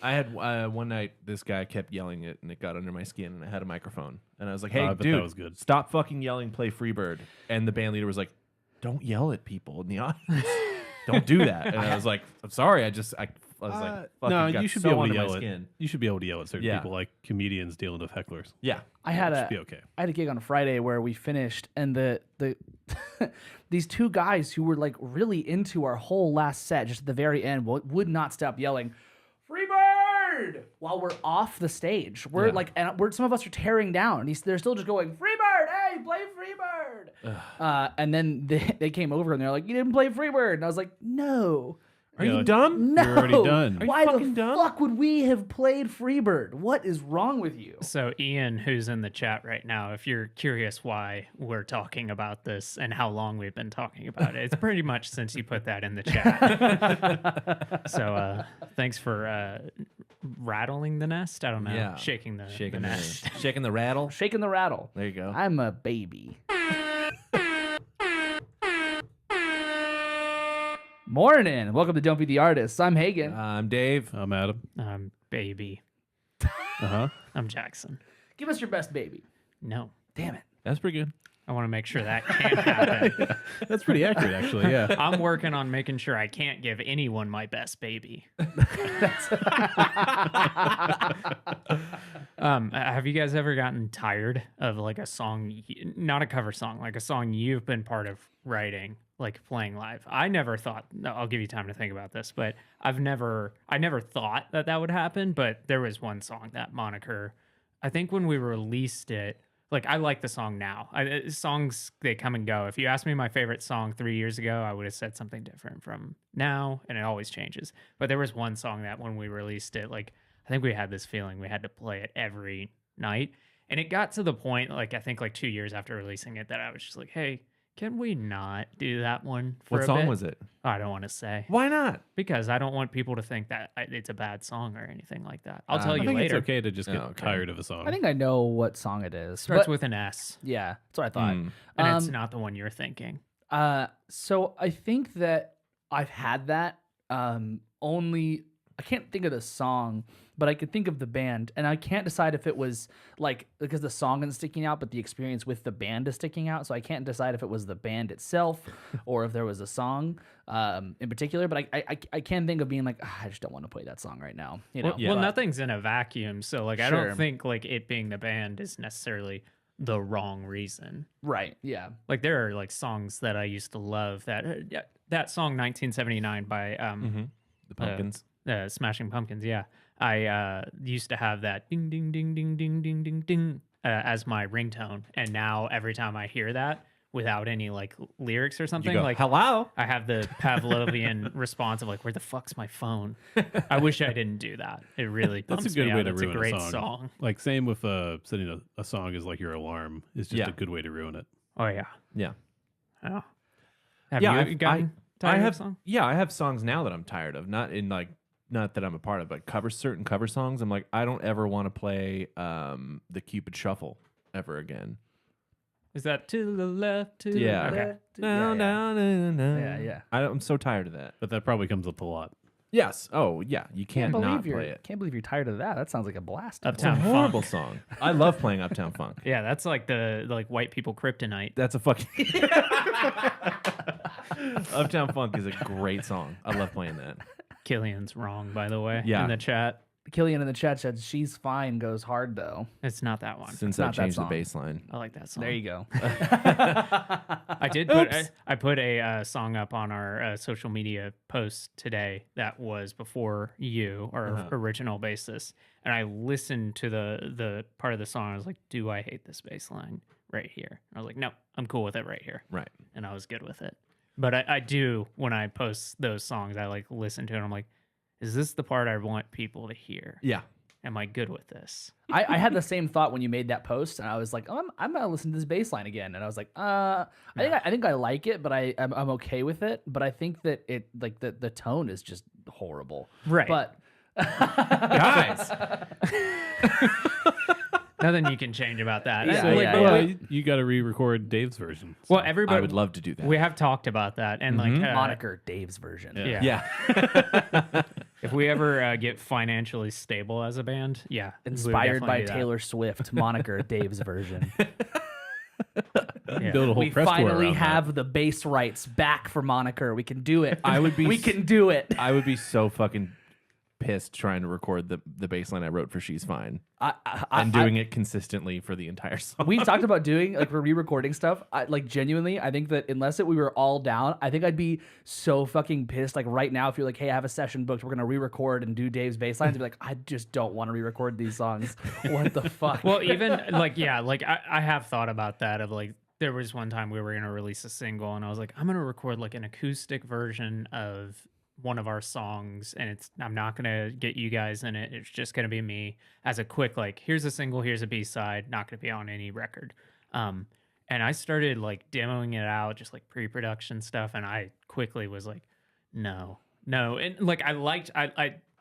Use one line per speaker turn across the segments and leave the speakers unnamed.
I had one night, this guy kept yelling it, and it got under my skin, and I had a microphone. And I was like, hey,
I bet
dude,
that was good.
stop fucking yelling, play Freebird. And the band leader was like, don't yell at people in the audience. Don't do that. And I was like, I'm sorry. I was like, fucking
no,
got
you should
so
be able to
under my
yell at.
skin.
You should be able to yell at certain
Yeah.
people, like comedians dealing with hecklers.
Yeah.
I had
It should be okay.
I had a gig on Friday where we finished, and the these two guys who were like really into our whole last set, just at the very end, would not stop yelling, "Freebird!" while we're off the stage. We're like, and some of us are tearing down, and they're still just going, "Freebird! Hey, play Freebird!" And then they came over and they're like, "You didn't play Freebird," and I was like, "No."
Are you dumb?
No.
You're already done. Are
you
Why
fucking
the
dumb?
fuck would we have played Freebird? What is wrong with you?
So Ian, who's in the chat right now, if you're curious why we're talking about this and how long we've been talking about it, it's pretty much since you put that in the chat. So thanks for rattling the nest. I don't know.
Yeah.
Shaking the
Shaking
nest.
shaking the rattle.
Shaking the rattle.
There you go.
I'm a baby. Morning. Welcome to Don't Be the Artist. I'm Hagen.
I'm Dave.
I'm Adam.
Baby.
Uh-huh.
I'm Jackson.
Give us your best baby.
No.
Damn it.
That's pretty good.
I want to make sure that can't happen.
That's pretty accurate, actually. Yeah.
I'm working on making sure I can't give anyone my best baby. Have you guys ever gotten tired of like a song, not a cover song, like a song you've been part of writing, like playing live? I never thought, I'll give you time to think about this, but I never thought that would happen. But there was one song, that moniker, I think when we released it, like, I like the song now. Songs, they come and go. If you asked me my favorite song 3 years ago, I would have said something different from now, and it always changes. But there was one song that when we released it, like, I think we had this feeling we had to play it every night. And it got to the point, like, I think like 2 years after releasing it, that I was just like, hey, can we not do that one for
What
a
song
bit?
was it?
I don't want to say.
Why not?
Because I don't want people to think that it's a bad song or anything like that. I'll tell
I
you
I think
later.
it's okay to just get
okay.
tired of a song.
I think I know what song it is.
Starts
but-
with an S,
Yeah, that's what I thought.
and it's not the one you're thinking.
So I think that I've had that. Only I can't think of the song, but I could think of the band, and I can't decide if it was like because the song isn't sticking out, but the experience with the band is sticking out. So I can't decide if it was the band itself or if there was a song in particular. But I can think of being like, I just don't want to play that song right now. You know,
Well,
But-
nothing's in a vacuum, so like I
Sure.
don't think like it being the band is necessarily the wrong reason.
right? Yeah.
Like there are like songs that I used to love. That song 1979 by
The Pumpkins.
Smashing Pumpkins. Yeah, I used to have that ding ding ding ding ding ding ding ding as my ringtone, and now every time I hear that without any like lyrics or something,
you go,
like
hello?
I have the Pavlovian response of like, where the fuck's my phone? I wish I didn't do that. It really
That's
bumps
a good
me
way
out.
to
It's
ruin
a great
a song. Like same with setting a song as like your alarm is just
Yeah.
a good way to ruin it.
Oh yeah.
Yeah.
Oh. Have
Yeah,
you gotten
I
tired of
have
a song?
Yeah, I have songs now that I'm tired of. Not that I'm a part of, but certain cover songs. I'm like, I don't ever want to play the Cupid Shuffle ever again.
Is that to the left? To
Yeah.
The... Okay.
No, no, no, no.
Yeah, yeah.
I'm so tired of that.
But that probably comes up a lot.
Yes. Oh, yeah. You can't not
you're
play it.
can't believe you're tired of that. That sounds like a blast.
It's a
Uptown
horrible
Funk.
song. I love playing Uptown Funk.
Yeah, that's like the like white people kryptonite.
That's a fucking. Uptown Funk is a great song. I love playing that.
Killian's wrong, by the way.
Yeah.
In the chat,
Killian in the chat said she's fine goes hard though.
it's not that one.
Since
not
I
that
changed the
song.
bass line.
I like that song.
There you go.
I did put I put a song up on our social media post today that was before you or original basis, and I listened to the part of the song. I was like, "Do I hate this bass line right here?" I was like, "No, I'm cool with it right here,"
Right.
and I was good with it. But I do when I post those songs, I like listen to it. And I'm like, "Is this the part I want people to hear?
Yeah.
Am I good with this?"
I had the same thought when you made that post, and I was like, oh, I'm gonna listen to this bass line again. And I was like, I think I like it, but I'm okay with it. But I think that it like the tone is just horrible.
Right.
But
Guys.
Nothing you can change about that.
Yeah,
Like,
yeah,
but-
yeah.
Well, you got to re-record Dave's version.
Well, everybody.
I would love to do that.
We have talked about that, and like
moniker Dave's version.
Yeah.
Yeah.
If we ever get financially stable as a band, yeah, we would
Inspired by
definitely do that.
Taylor Swift moniker, Dave's version.
Yeah.
Build a whole
We
press tour
finally
around
have the bass rights back for moniker. We can do it.
I would be
We can do it.
I would be so fucking pissed trying to record the bass line I wrote for She's Fine and doing it consistently for the entire song.
We talked about doing like we're re-recording stuff. Like genuinely, I think that unless we were all down, I think I'd be so fucking pissed. Like right now, if you're like, hey, I have a session booked, we're gonna re-record and do Dave's bass lines. I'd be like, I just don't want to re-record these songs. What the fuck?
Well, even like, yeah, like I have thought about that of like, there was one time we were going to release a single and I was like, I'm going to record like an acoustic version of one of our songs and I'm not going to get you guys in it. It's just going to be me as a quick, like, here's a single, here's a B-side, not going to be on any record. And I started like demoing it out, just like pre-production stuff. And I quickly was like, no. And like, I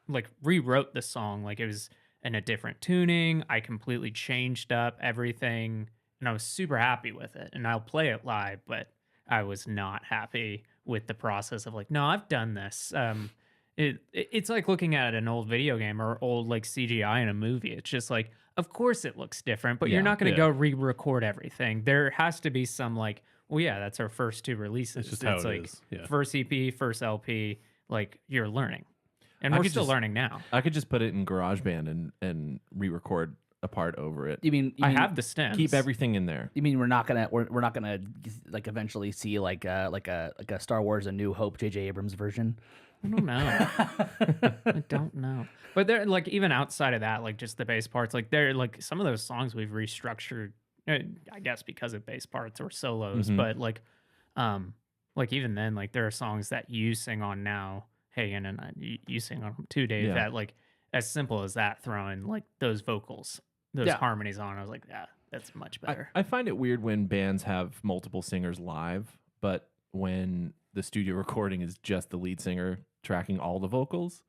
like rewrote the song. Like it was in a different tuning. I completely changed up everything and I was super happy with it. And I'll play it live, but I was not happy with the process of like, no, I've done this. It's like looking at an old video game or old like CGI in a movie. It's just like, of course it looks different, but you're not going to go re-record everything. There has to be some like, well, yeah, that's our first two releases.
It's just how it
like
is. Yeah.
First EP, first LP, like you're learning. And we're still learning now.
I could just put it in GarageBand and re-record a part over it.
You mean
I have the stems.
Keep everything in there.
You mean we're not gonna like eventually see like a Star Wars A New Hope J.J. Abrams version?
I don't know. I don't know. But they're like even outside of that, like just the bass parts, like they're like some of those songs we've restructured, I guess because of bass parts or solos.
Mhm.
But like even then, like there are songs that you sing on now, Hagen, and you sing on them too, Dave.
Yeah.
That like as simple as that, throwing like those vocals, those harmonies on. I was like, yeah, that's much better.
I find it weird when bands have multiple singers live, but when the studio recording is just the lead singer tracking all the vocals,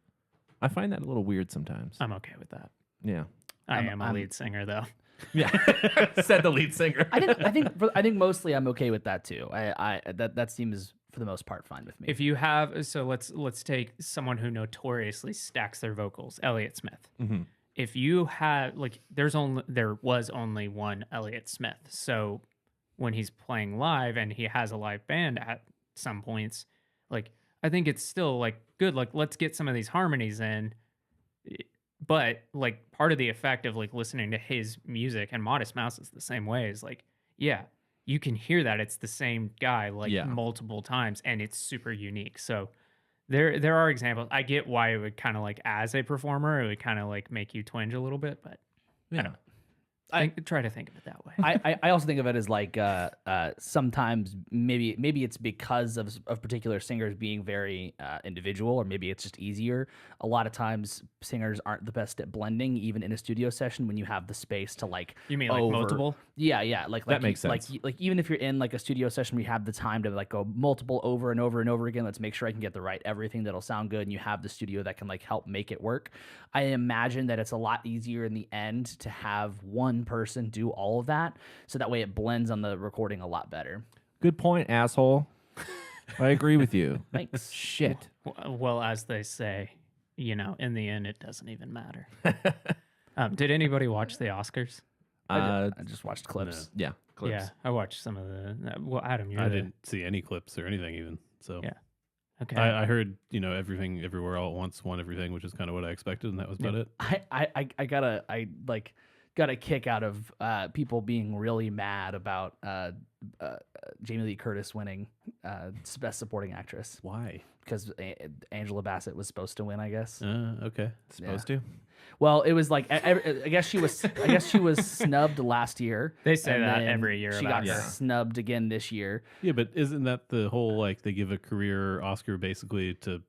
I find that a little weird sometimes.
I'm okay with that.
Yeah.
I am a lead singer though.
Yeah. Said the lead singer.
I think mostly I'm okay with that too. That seems for the most part fine with me.
If you have, so let's take someone who notoriously stacks their vocals, Elliott Smith.
Mm-hmm.
If you had like, there was only one Elliott Smith. So when he's playing live and he has a live band at some points, like I think it's still like good. Like let's get some of these harmonies in. But like part of the effect of like listening to his music, and Modest Mouse is the same way, is like, yeah, you can hear that it's the same guy like multiple times and it's super unique. So there are examples. I get why it would kind of like as a performer, it would kind of like make you twinge a little bit, but I don't know. Try to think of it that way.
I also think of it as like sometimes maybe it's because of particular singers being very individual, or maybe it's just easier. A lot of times singers aren't the best at blending, even in a studio session when you have the space to like.
You mean like multiple?
Yeah. Like
that makes sense.
Like even if you're in like a studio session, we have the time to like go multiple over and over and over again. Let's make sure I can get the right everything that'll sound good, and you have the studio that can like help make it work. I imagine that it's a lot easier in the end to have one person do all of that, so that way it blends on the recording a lot better.
Good point, asshole. I agree with you.
Thanks.
Shit.
Well, as they say, you know, in the end, it doesn't even matter. Did anybody watch the Oscars?
I just watched clips.
Yeah, clips.
Yeah, I watched some of the. Well, Adam,
I didn't see any clips or anything even. So
yeah. Okay.
I heard, you know, Everything Everywhere All at Once won everything, which is kind of what I expected, and that was about it.
I got a kick out of people being really mad about Jamie Lee Curtis winning Best Supporting Actress.
Why?
Because Angela Bassett was supposed to win, I guess.
Okay.
Supposed to.
Well, it was like I guess she was snubbed last year.
They say
and
that
then
every year.
She got snubbed again this year.
Yeah, but isn't that the whole, like, they give a career Oscar basically to,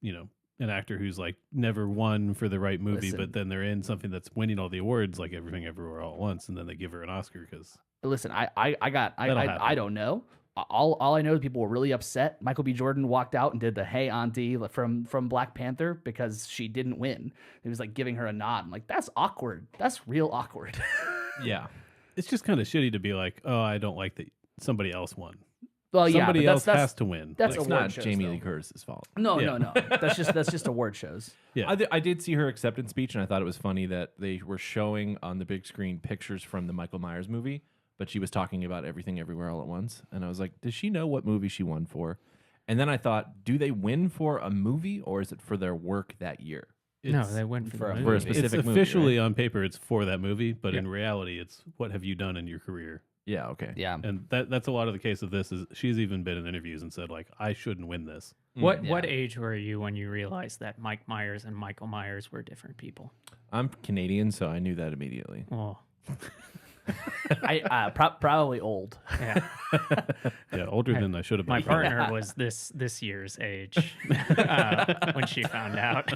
you know, an actor who's like never won for the right movie, but then they're in something that's winning all the awards, like Everything Everywhere All at Once, and then they give her an Oscar because.
Listen, I don't know. All I know is people were really upset. Michael B. Jordan walked out and did the "Hey Auntie" from Black Panther because she didn't win. He was like giving her a nod. I'm like, that's awkward. That's real awkward.
Yeah.
It's just kind of shitty to be like, oh, I don't like that somebody else won.
Well, yeah,
Somebody
but
else has to win.
That's
It's
award
not
shows,
Jamie
though.
Lee Curtis's fault.
No,
Yeah.
no. That's just award shows.
Yeah.
I did see her acceptance speech, and I thought it was funny that they were showing on the big screen pictures from the Michael Myers movie, but she was talking about Everything Everywhere All at Once. And I was like, does she know what movie she won for? And then I thought, do they win for a movie, or is it for their work that year?
No,
It's-
they went for,
for
the
a
movie.
specific-
It's
specific movie,
officially on paper, it's for that movie, but
Yeah.
in reality, it's what have you done in your career?
Yeah, okay.
Yeah.
And that's a lot of the case of this. Is she's even been in interviews and said like, I shouldn't win this.
What
Yeah.
age were you when you realized that Mike Myers and Michael Myers were different people?
I'm Canadian, so I knew that immediately.
Oh,
I probably old.
yeah.
Yeah, older than I should have been.
My partner was this year's age when she found out.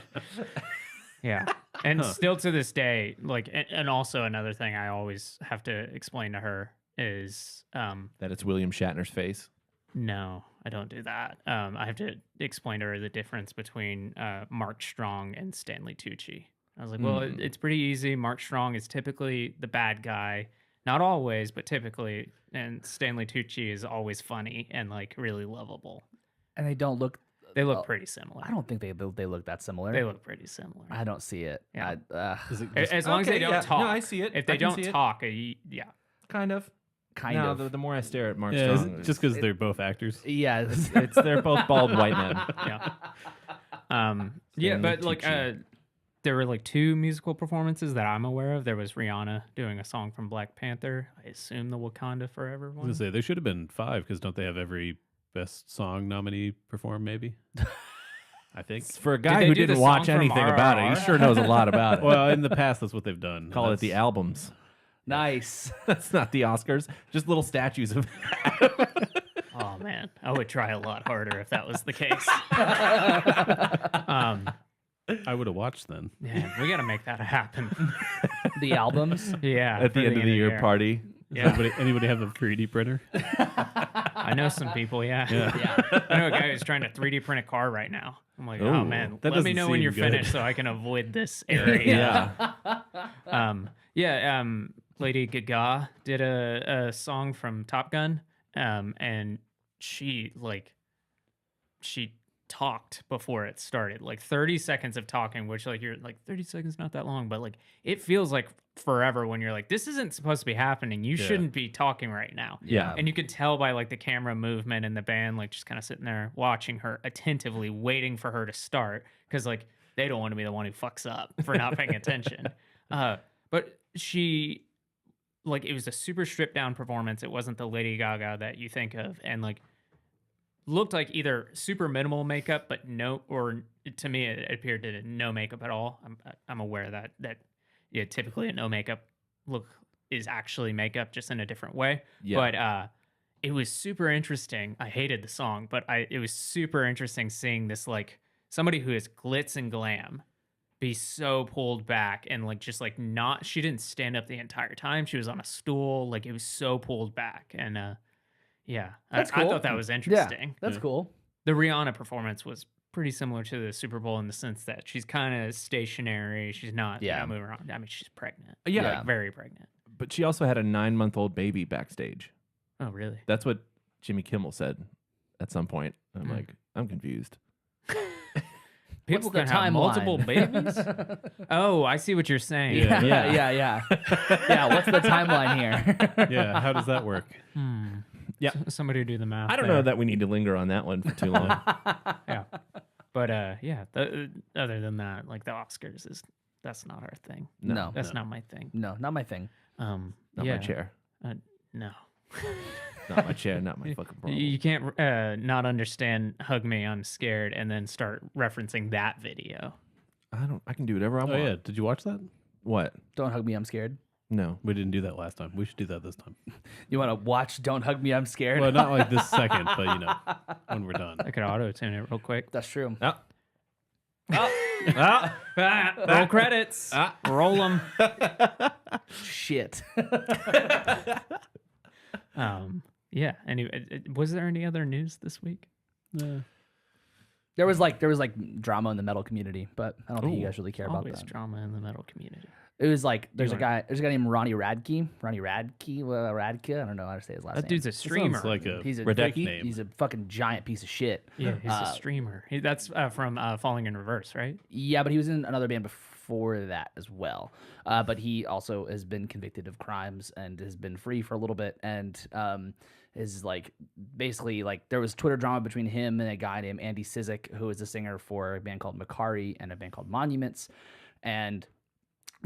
Yeah, and still to this day, like, and also another thing I always have to explain to her is,
That it's William Shatner's face.
no, I don't do that. I have to explain to her the difference between Mark Strong and Stanley Tucci. I was like, well, it's pretty easy. Mark Strong is typically the bad guy, not always, but typically, and Stanley Tucci is always funny and like really lovable.
And they don't look.
They look pretty similar.
I don't think they look that similar.
They look pretty similar.
I don't see it.
Yeah.
Is it
As long as they don't talk.
No, I see it.
If they
I can
don't
see it.
talk, yeah.
Kind of.
kind
no,
of.
The more I stare at Mark
yeah, is
Strong,
it just because they're both actors?
Yeah.
they're both bald white men.
Yeah.
Stanley
But like
Tucci.
there were like 2 musical performances that I'm aware of. There was Rihanna doing a song from Black Panther. I assume the Wakanda Forever
I was
one.
gonna say there should have been 5 because don't they have every best song nominee perform? Maybe. I think.
For a
Did
guy
they
who
do the
didn't watch
song from
anything about it, he
RRR?
sure knows a lot about it.
Well, in the past, that's what they've done.
Call it
That's-
the albums.
Nice.
That's not the Oscars. Just little statues of.
Oh man, I would try a lot harder if that was the case.
I would have watched then.
Yeah, we got to make that happen.
The albums.
Yeah,
At the
for
end of the year party.
Yeah,
Anybody have a 3D printer?
I know some people. Yeah.
Yeah.
I know a guy who's trying to 3D print a car right now. I'm like, oh
Ooh,
man,
that
let me
doesn't
know when
seem
you're
good.
finished so I can avoid this area.
Yeah.
Lady Gaga did a song from Top Gun, and she talked before it started, like 30 seconds of talking, which like you're like 30 seconds not that long, but like it feels like forever when you're like, this isn't supposed to be happening. You shouldn't be talking right now.
Yeah.
And you could tell by like the camera movement and the band like just kind of sitting there watching her attentively, waiting for her to start because like they don't want to be the one who fucks up for not paying attention. But she, like, it was a super stripped down performance. It wasn't the Lady Gaga that you think of, and like looked like either super minimal makeup, but no, or to me it appeared to no makeup at all. I'm aware that yeah, typically a no makeup look is actually makeup, just in a different way.
Yeah.
But it was super interesting. I hated the song, but it was super interesting seeing this like somebody who is glitz and glam be so pulled back and like just like not. She didn't stand up the entire time. She was on a stool. Like it was so pulled back and. Yeah,
That's
I
cool.
thought that was
Yeah.
interesting.
That's cool.
The Rihanna performance was pretty similar to the Super Bowl in the sense that she's kind of stationary. She's not moving around. I mean, she's pregnant.
Yeah.
Like, very pregnant.
But she also had a 9-month-old baby backstage.
Oh, really?
That's what Jimmy Kimmel said at some point. I'm like, I'm confused.
People
What's the
can have multiple
timeline?
babies. Oh, I see what you're saying.
Yeah.
Yeah. Yeah. What's the timeline here?
Yeah, how does that work?
Yeah.
Somebody do the math.
I don't
there.
know that we need to linger on that one for too long.
Yeah, but other than that, like the Oscars that's not our thing.
No.
That's not my thing.
No, not my thing.
Not
yeah.
my chair.
No.
Not my chair. Not my fucking problem.
You can't not understand "Hug Me, I'm Scared" and then start referencing that video.
I can do whatever I
Oh
want.
yeah, did you watch that?
What?
Don't hug me, I'm scared.
No.
We didn't do that last time. We should do that this time.
You want to watch Don't Hug Me, I'm Scared?
Well, not like this second, but you know, when we're done.
I could auto tune it real quick.
That's true.
Roll credits. Roll them.
Shit.
Yeah. Anyway, was there any other news this week?
There was like drama in the metal community, but I don't think you guys really care about
Always
that.
drama in the metal community.
It was like there's a guy named Ronnie Radke. Radke. I don't know how to say his last name.
That dude's a streamer.
Sounds like a
He's a
Radecki name.
He's a fucking giant piece of shit.
Yeah, he's a streamer. That's from Falling in Reverse, right?
Yeah, but he was in another band before that as well. But he also has been convicted of crimes and has been free for a little bit. And is like basically like there was Twitter drama between him and a guy named Andy Sizik, who is a singer for a band called Makari and a band called Monuments. And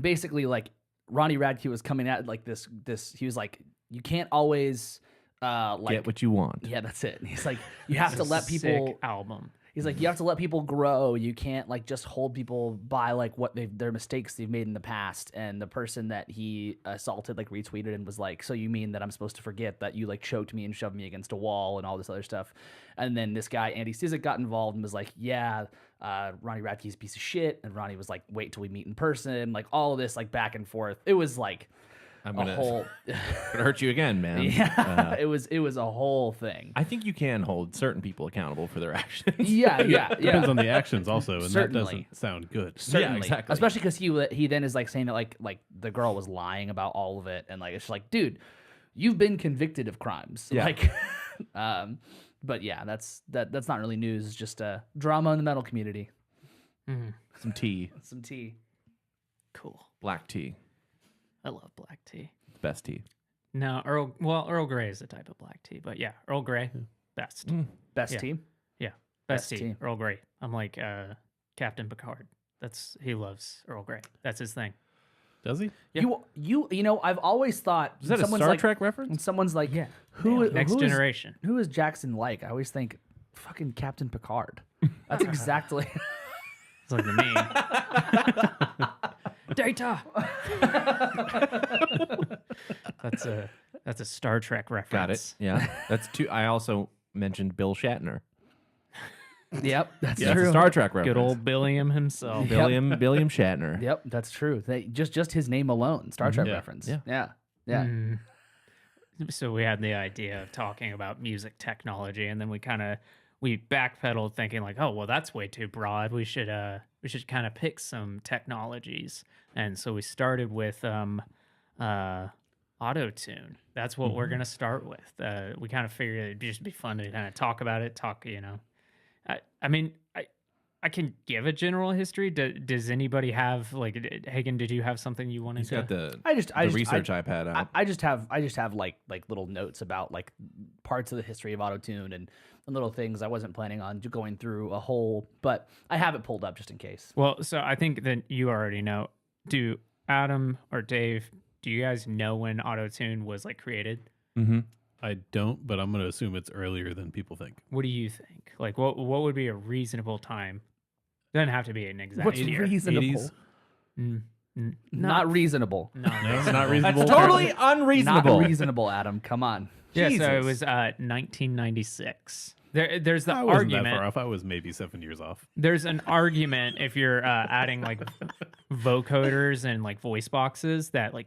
basically, like Ronnie Radke was coming at like this. He was like, you can't always like
Get what you want.
Yeah, that's it. And he's like, you have to let people.
Sick album.
He's like, you have to let people grow. You can't like just hold people by like what their mistakes they've made in the past. And the person that he assaulted like retweeted and was like, so you mean that I'm supposed to forget that you like choked me and shoved me against a wall and all this other stuff? And then this guy Andy Sizik got involved and was like, yeah, Ronnie Radke's a piece of shit. And Ronnie was like, wait till we meet in person. Like all of this like back and forth. It was like
I'm
a
gonna,
whole.
gonna hurt you again, man.
Yeah, it was a whole thing.
I think you can hold certain people accountable for their actions.
Yeah.
Depends on the actions also, and
Certainly.
that doesn't sound good.
Certainly.
exactly.
Especially because he then is like saying that like the girl was lying about all of it, and like it's like, dude, you've been convicted of crimes.
Yeah.
Like, but yeah, that's not really news. It's just drama in the metal community.
Some tea,
Some tea.
Cool.
black tea,
I love black tea.
best tea.
No, Earl Grey is a type of black tea, but yeah, Earl Grey, best.
Best
Yeah.
tea.
Yeah,
Best
best tea.
tea.
Earl Grey. I'm like Captain Picard. He loves Earl Grey. That's his thing.
Does he?
Yeah.
You know, I've always thought
Is that a
someone's
Star
like,
Trek
when
reference?
someone's like,
Yeah.
who
Next
who is-
Generation.
who is Jackson like? I always think fucking Captain Picard. That's exactly.
It's like the name. Data. That's a Star Trek reference.
Got it. Yeah, that's two. I also mentioned Bill Shatner.
Yep, that's
That's
true.
a Star Trek reference.
Good old Billiam himself.
William Shatner.
Yep, that's true. Just his name alone, Star Trek
Yeah.
reference.
Yeah.
Yeah.
So we had the idea of talking about music technology, and then we backpedaled, thinking like, oh well, that's way too broad. We should kind of pick some technologies, and so we started with auto-tune. That's what we're gonna start with. We kind of figured it'd just be fun to kind of talk about it. I mean, I can give a general history. Does anybody have like Hagen? Did you have something you wanted
He's
to?
got the
I
research iPad out.
I just have like little notes about like parts of the history of autotune and little things. I wasn't planning on going through a whole, but I have it pulled up just in case.
Well, so I think that you already know. Do Adam or Dave? Do you guys know when autotune was like created?
Mm-hmm.
I don't, but I'm going to assume it's earlier than people think.
What do you think? Like, what would be a reasonable time? Doesn't have to be an exact
What's
year.
reasonable?
80s?
Not reasonable.
No,
It's not reasonable.
That's totally unreasonable.
Not reasonable, Adam. Come on.
Yeah, so it
Jesus.
was 1996. There's the
I wasn't that
argument.
far off. I was maybe 7 years off.
There's an argument if you're adding like vocoders and like voice boxes that like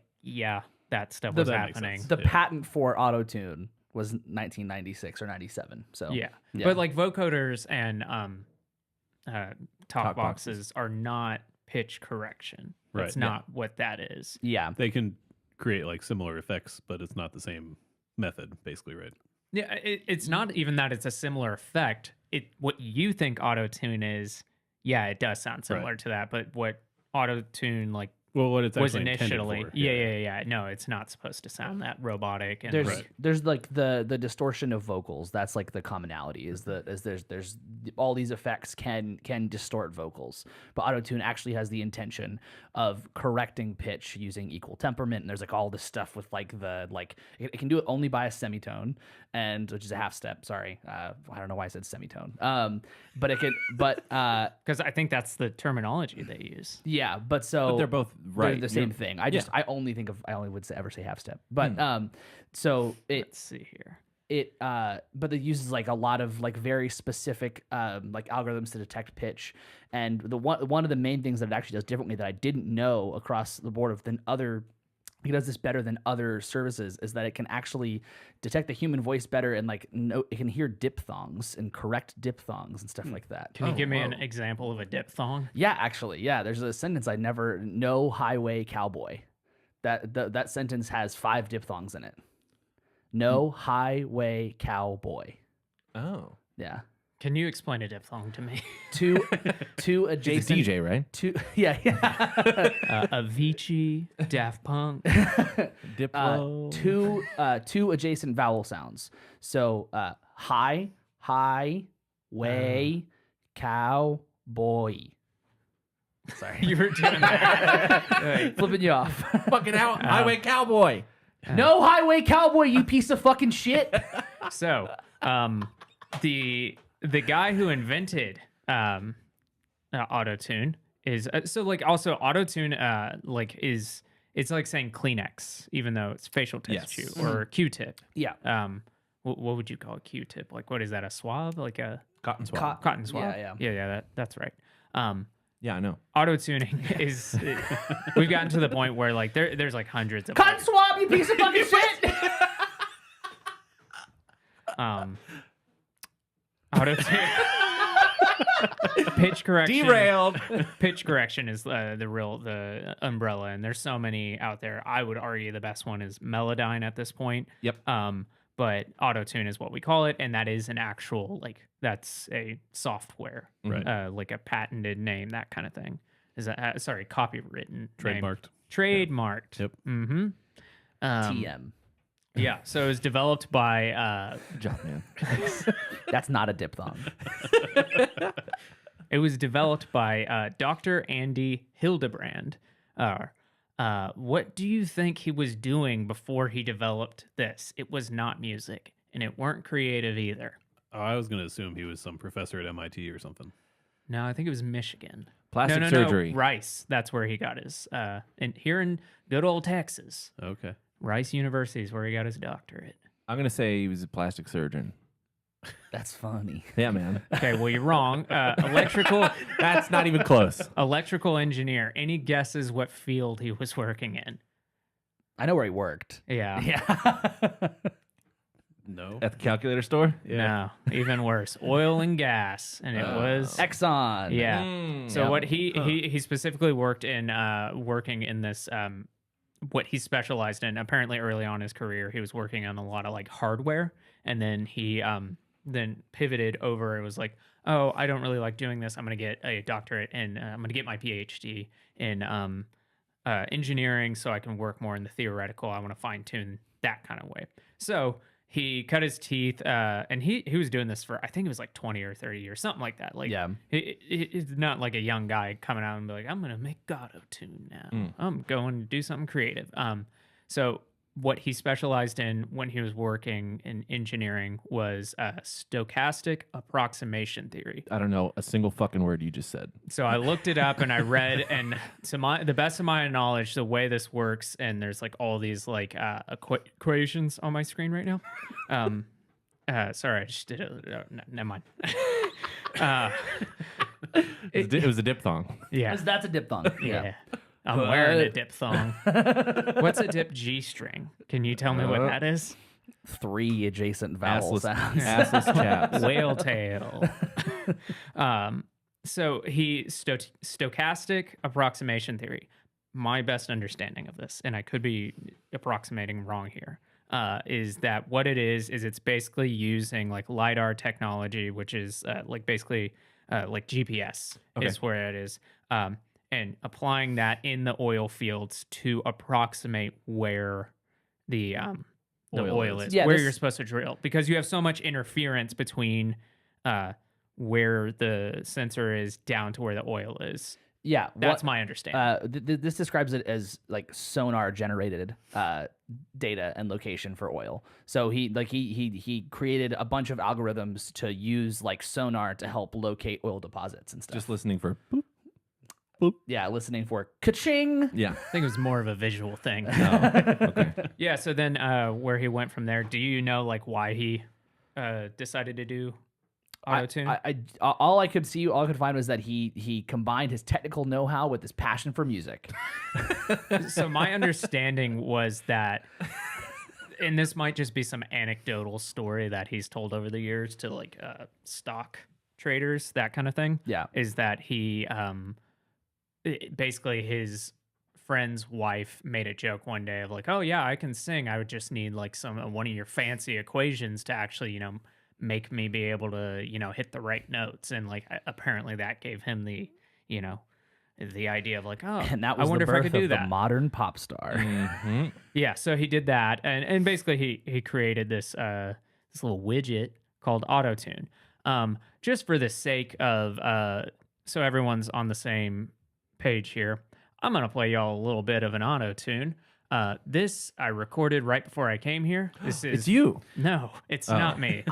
that stuff was
that makes
happening.
sense.
The
Yeah.
patent for autotune was 1996 or 97. So
Yeah.
Yeah.
But like vocoders and talk
Talk
boxes are not pitch correction. That's
Right.
not what that is.
yeah.
They can create like similar effects, but it's not the same method, basically, right?
Yeah, it's not even that it's a similar effect. What you think auto-tune is, yeah, it does sound similar to that, but what auto-tune like
Well, what it's
was
actually intended
initially.
for.
Yeah. No, it's not supposed to sound that robotic and
There's
like,
there's like the distortion of vocals. That's like the commonality is there's all these effects can distort vocals, but autotune actually has the intention of correcting pitch using equal temperament. And there's like all this stuff with like it can do it only by a semitone, and which is a half step. Sorry, I don't know why I said semitone. But it can
because I think that's the terminology they use.
yeah, but so
But they're both right.
They're the same thing. I only would ever say half step. But so
Let's see here.
but it uses like a lot of like very specific like algorithms to detect pitch. And the one of the main things that it actually does differently that I didn't know across the board than other he does this better than other services is that it can actually detect the human voice better and like it can hear diphthongs and correct diphthongs and stuff like that.
Can you give me an example of a diphthong?
Yeah, actually, yeah. There's a sentence I never. No highway cowboy. That sentence has 5 diphthongs in it. No highway cowboy.
Oh.
Yeah.
Can you explain a diphthong to me?
Two
He's a
adjacent.
DJ, right?
Yeah.
Avicii, Daft Punk.
Diplo.
Two adjacent vowel sounds. So high, way, cow, boy. Sorry,
You were doing that.
flipping you off.
Fucking highway cowboy.
No highway cowboy, you piece of fucking shit.
So, the guy who invented autotune is so like also autotune is it's like saying Kleenex even though it's facial tissue
Yes.
or Q-tip.
Yeah.
What would you call a Q-tip? Like what is that? A swab? Like a
Cotton swab.
cotton swab?
Yeah.
That's right.
Yeah, I know.
Auto-tuning is we've gotten to the point where like there's like hundreds of
Cotton swab, you piece of fucking shit.
auto-tune pitch correction.
Derailed.
Pitch correction is the umbrella, and there's so many out there. I would argue the best one is Melodyne at this point.
Yep.
But auto-tune is what we call it, and that is an actual that's a software,
Right.
like a patented name, that kind of thing. Is that sorry, copywritten,
Trademarked.
Trademarked.
Yep.
Mm-hmm.
TM.
Yeah. So it was developed by
Good job, man.
That's not a diphthong.
It was developed by Dr. Andy Hildebrand. What do you think he was doing before he developed this? It was not music, and it weren't creative either.
Oh, I was going to assume he was some professor at MIT or something.
No, I think it was Michigan.
Plastic
no,
surgery.
Rice. That's where he got his. Here in good old Texas,
Okay.
Rice University is where he got his doctorate.
I'm gonna say he was a plastic surgeon.
That's funny.
Yeah, man.
Okay, well you're wrong. Electrical.
That's not even close.
Electrical engineer. Any guesses what field he was working in?
I know where he worked.
Yeah.
Yeah.
No.
At the calculator store?
No, even worse. Oil and gas, and it was
Exxon.
yeah. So
Yeah.
what he specifically worked in working in this what he specialized in. Apparently, early on in his career, he was working on a lot of like hardware, and then he then pivoted over. It was like, oh, I don't really like doing this. I'm going to get a doctorate and I'm going to get my PhD in engineering, so I can work more in the theoretical. I want to fine tune that kind of way. So he cut his teeth, and he was doing this for I think it was like 20 or 30 years, something like that. Like,
Yeah.
he's not like a young guy coming out and be like, I'm gonna make auto-tune now. I'm going to do something creative. So what he specialized in when he was working in engineering was stochastic approximation theory.
I don't know a single fucking word you just said.
So I looked it up and I read, and to the best of my knowledge, the way this works, and there's like all these like equations on my screen right now. Sorry, I just did it. Never mind.
It was a diphthong.
Yeah,
That's a diphthong.
yeah. I'm wearing a diphthong. What's a dip G string? Can you tell me what that is?
3 adjacent vowel
Assless,
sounds.
assless chaps.
Whale tail. So stochastic approximation theory. My best understanding of this, and I could be approximating wrong here, is that what it is it's basically using like LiDAR technology, which is like basically like GPS is where it is, and applying that in the oil fields to approximate where the oil is,
Yeah,
where
this-
you're supposed to drill, because you have so much interference between where the sensor is down to where the oil is.
Yeah.
That's my understanding.
This describes it as like sonar generated data and location for oil. So he created a bunch of algorithms to use like sonar to help locate oil deposits and stuff.
Just listening for boop.
Yeah, listening for ka-ching.
Yeah.
I think it was more of a visual thing.
Okay.
Yeah. So then, where he went from there? Do you know like why he decided to do? auto-tune?
All I could find was that he combined his technical know-how with his passion for music.
So my understanding was that, and this might just be some anecdotal story that he's told over the years to like stock traders, that kind of thing.
Yeah.
Is that he basically his friend's wife made a joke one day of like, oh yeah, I can sing. I would just need like one of your fancy equations to actually, make me be able to, hit the right notes. And like apparently that gave him the, the idea of like, oh,
And that was
I wonder
the
if I
birth
could do
of the
that.
modern pop star.
Mhm.
Yeah, so he did that, and basically he created this this little widget called Autotune, just for the sake of so everyone's on the same page here. I'm gonna play y'all a little bit of an Autotune. This I recorded right before I came here. This is
It's you.
No, it's not me.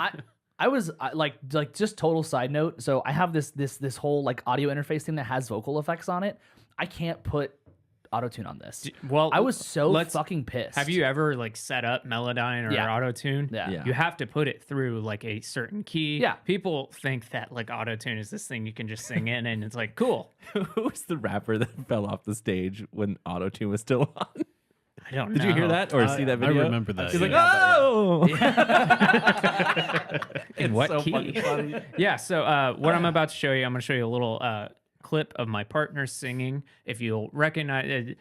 I was like just total side note. So I have this whole like audio interface thing that has vocal effects on it. I can't put autotune on this.
Well,
I was so fucking pissed.
Have you ever like set up Melodyne or
Yeah.
Autotune?
Yeah.
You have to put it through like a certain key.
Yeah.
People think that like Autotune is this thing you can just sing in, and it's like cool.
Who was the rapper that fell off the stage when Autotune was still on?
I don't know.
Did you hear that or see that
I
video?
remember that.
He's like,
yeah.
oh!
In
It's
what
so
key?
fucking funny.
Yeah. So what I'm about to show you, I'm going to show you a little clip of my partner singing. If you'll recognize,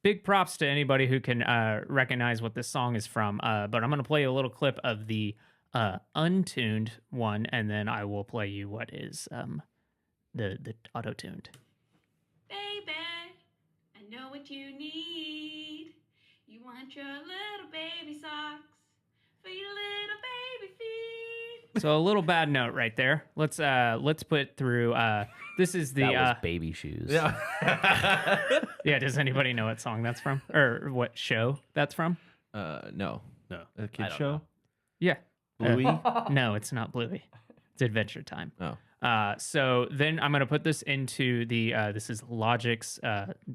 big props to anybody who can recognize what this song is from. But I'm going to play a little clip of the untuned one, and then I will play you what is the auto-tuned.
Baby, I know what you need. You want your little baby socks for your little baby feet.
So a little bad note right there. Let's put through. This is the
That was Baby Shoes.
Yeah.
yeah. Does anybody know what song that's from or what show that's from?
No.
No.
A kid
don't
show?
know.
Yeah.
Bluey?
No, it's not Bluey. It's Adventure Time.
Oh.
So then I'm going to put this into the, this is Logic's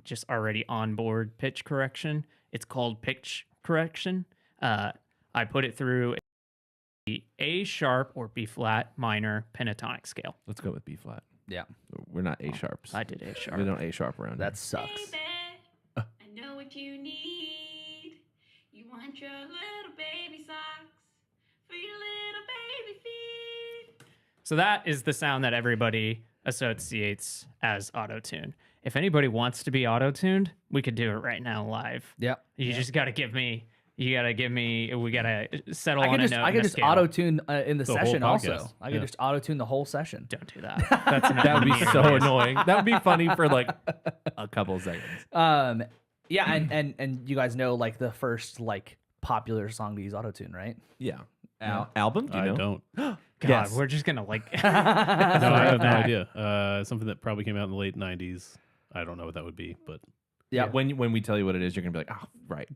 just already onboard pitch correction. It's called pitch correction. I put it through the A sharp or B flat minor pentatonic scale.
Let's go with B flat.
Yeah.
We're not A sharps.
I did A sharp.
We don't A sharp around
That sucks.
Baby, I know what you need. You want your little baby socks for your little baby feet.
So that is the sound that everybody associates as auto-tune. If anybody wants to be auto-tuned, we could do it right now live.
Yep.
You just got to give me. We got to settle on a note.
I
and
could
a
just
scale.
auto tune in the
The whole
session. Also,
podcast.
I could
Yeah.
just auto tune the whole session.
Don't do that. That's not
That would be
me
so
anyways.
annoying. That would be funny for like a couple seconds.
Yeah, and you guys know like the first like popular song to use auto tune, right?
Yeah. Album? Do you
I
know?
don't. No,
God,
Yes.
we're just gonna like.
I have no idea. Something that probably came out in the late '90s. I don't know what that would be, but
Yeah.
When we tell you what it is, you're gonna be like, oh, right.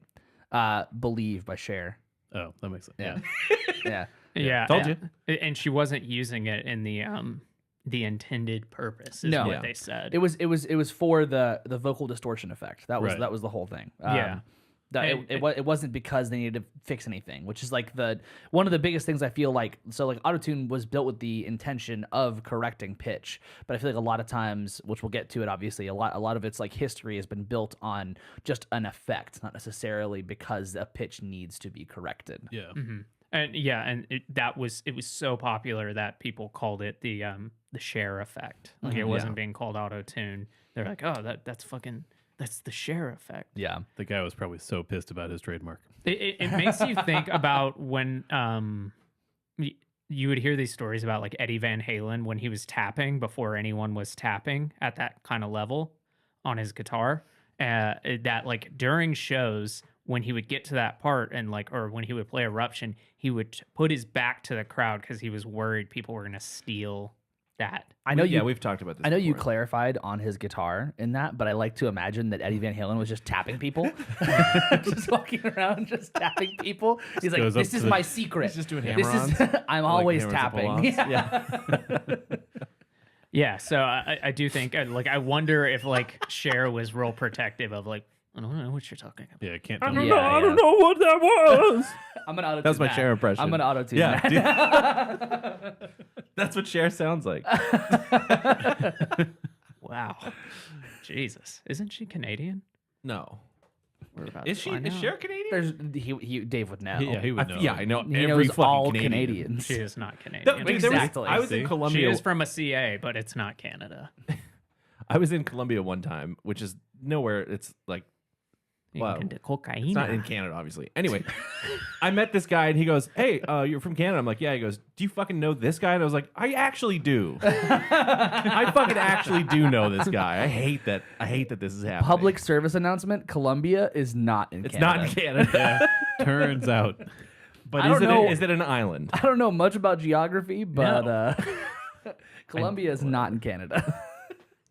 Believe by Cher.
oh, that makes sense.
Yeah. Yeah.
Yeah,
Told you.
And she wasn't using it in the intended purpose. Is
No.
what
Yeah.
they said.
It was for the vocal distortion effect. That was
Right.
that was the whole thing.
Yeah.
It wasn't because they needed to fix anything, which is like one of the biggest things I feel like. So like autotune was built with the intention of correcting pitch, but I feel like a lot of times, which we'll get to it obviously, a lot of its like history has been built on just an effect, not necessarily because a pitch needs to be corrected.
Yeah.
And it was so popular that people called it the Cher effect. Like it wasn't being called auto tune. They're like, oh, that's the Cher effect.
Yeah.
The guy was probably so pissed about his trademark.
It makes you think about when you would hear these stories about like Eddie Van Halen when he was tapping before anyone was tapping at that kind of level on his guitar. That like during shows when he would get to that part and like, or when he would play Eruption, he would put his back to the crowd because he was worried people were going to steal that.
I know
we've talked about this.
I know you
before.
clarified on his guitar in that, but I like to imagine that Eddie Van Halen was just tapping people, just walking around, just tapping people. He's like,
goes up
"This
to
is
the-
my secret.
He's just doing
This is
hammer-ons.
I'm
Like
always
hammers and
tapping."
pull-offs.
Yeah.
Yeah, so I do think like I wonder if like Cher was real protective of like I don't know what you're talking about.
Yeah, I can't.
I
tell
don't
you.
know- I don't know
what that was.
I'm gonna auto-tune
That was my
that.
Cher impression.
I'm gonna auto-tune
Yeah,
that.
That's what Cher sounds like.
Wow. Jesus. Isn't she Canadian?
No.
We're about
Is
to
she?
find
Is
out.
Cher Canadian?
Dave would know.
Yeah, he would know.
Yeah, I know
He
every
knows
fucking
all
Canadian.
Canadians.
She is not Canadian.
No, dude,
Exactly.
I was in
See?
Colombia.
She is from a CA, but it's not Canada.
I was in Colombia one time, which is nowhere. It's like wow.
Into cocaine.
It's not in Canada, obviously. Anyway, I met this guy and he goes, "Hey, you're from Canada?" I'm like, "Yeah." He goes, "Do you fucking know this guy?" And I was like, "I actually do. I fucking actually do know this guy. I hate that this is happening."
Public service announcement: Colombia is not in
It's
Canada.
not in Canada.
Turns out.
But
I don't know.
is it an island?
I don't know much about geography, but
No.
Colombia is not in Canada.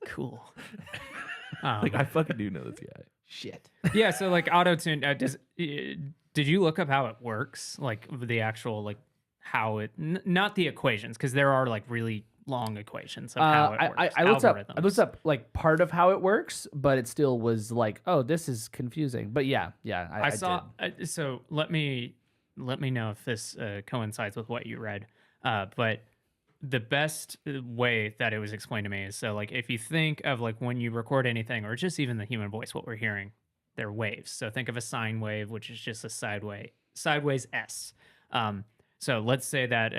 Cool.
Like I fucking do know this guy.
Shit.
Yeah, so like autotune did you look up how it works? Like the actual like how it not the equations because there are like really long equations of how it works.
I looked
algorithms.
up like part of how it works, but it still was like, oh, this is confusing. But yeah, I
saw
did.
so let me know if this coincides with what you read. But the best way that it was explained to me is so like if you think of like when you record anything or just even the human voice, what we're hearing, they're waves. So think of a sine wave, which is just a sideways S. So let's say that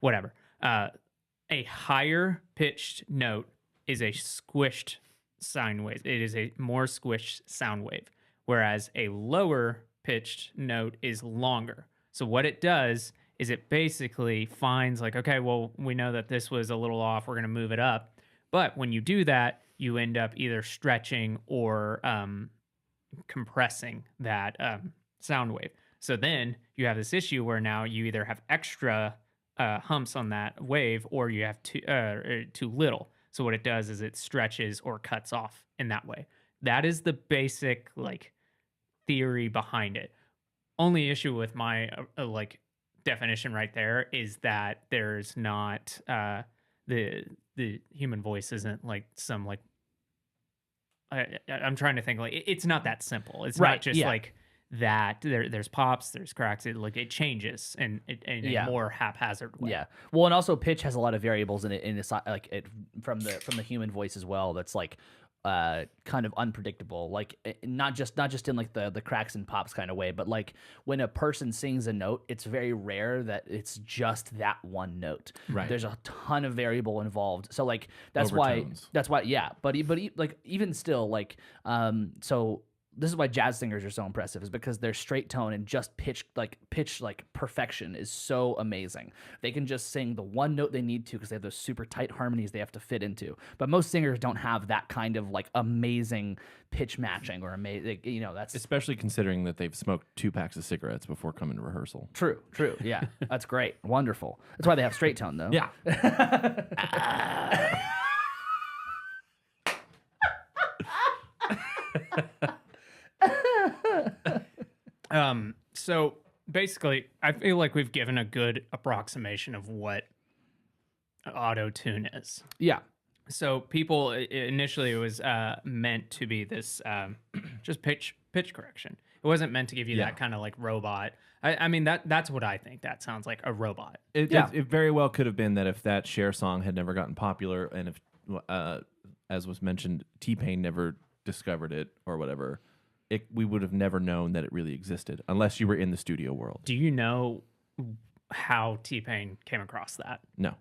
whatever. A higher pitched note is a squished sine wave. It is a more squished sound wave, whereas a lower pitched note is longer. So what it does is it basically finds like, okay, well, we know that this was a little off. We're going to move it up. But when you do that, you end up either stretching or compressing that sound wave. So then you have this issue where now you either have extra humps on that wave or you have too little. So what it does is it stretches or cuts off in that way. That is the basic like theory behind it. Only issue with my like definition right there is that there's not the human voice isn't like some like I'm trying to think like it's not that simple. It's not just like that. There's pops, there's cracks. It changes in a more haphazard way.
Yeah. Well, and also pitch has a lot of variables in it like it from the human voice as well. That's like kind of unpredictable, like not just in like the cracks and pops kind of way, but like when a person sings a note, it's very rare that it's just that one note.
Right.
There's a ton of variable involved. So like that's
Overtones.
why yeah. But like even still like so. This is why jazz singers are so impressive, is because their straight tone and just pitch perfection is so amazing. They can just sing the one note they need to because they have those super tight harmonies they have to fit into. But most singers don't have that kind of like amazing pitch matching or amazing, that's
Especially considering that they've smoked 2 packs of cigarettes before coming to rehearsal.
true. Yeah, that's great. Wonderful. That's why they have straight tone though.
Yeah.
So basically, I feel like we've given a good approximation of what auto tune is.
Yeah.
So people initially it was meant to be this just pitch correction. It wasn't meant to give you that kind of like robot. I mean that's what I think. That sounds like a robot.
It very well could have been that if that Cher song had never gotten popular, and if, as was mentioned, T-Pain never discovered it or whatever, we would have never known that it really existed unless you were in the studio world.
Do you know how T-Pain came across that?
No.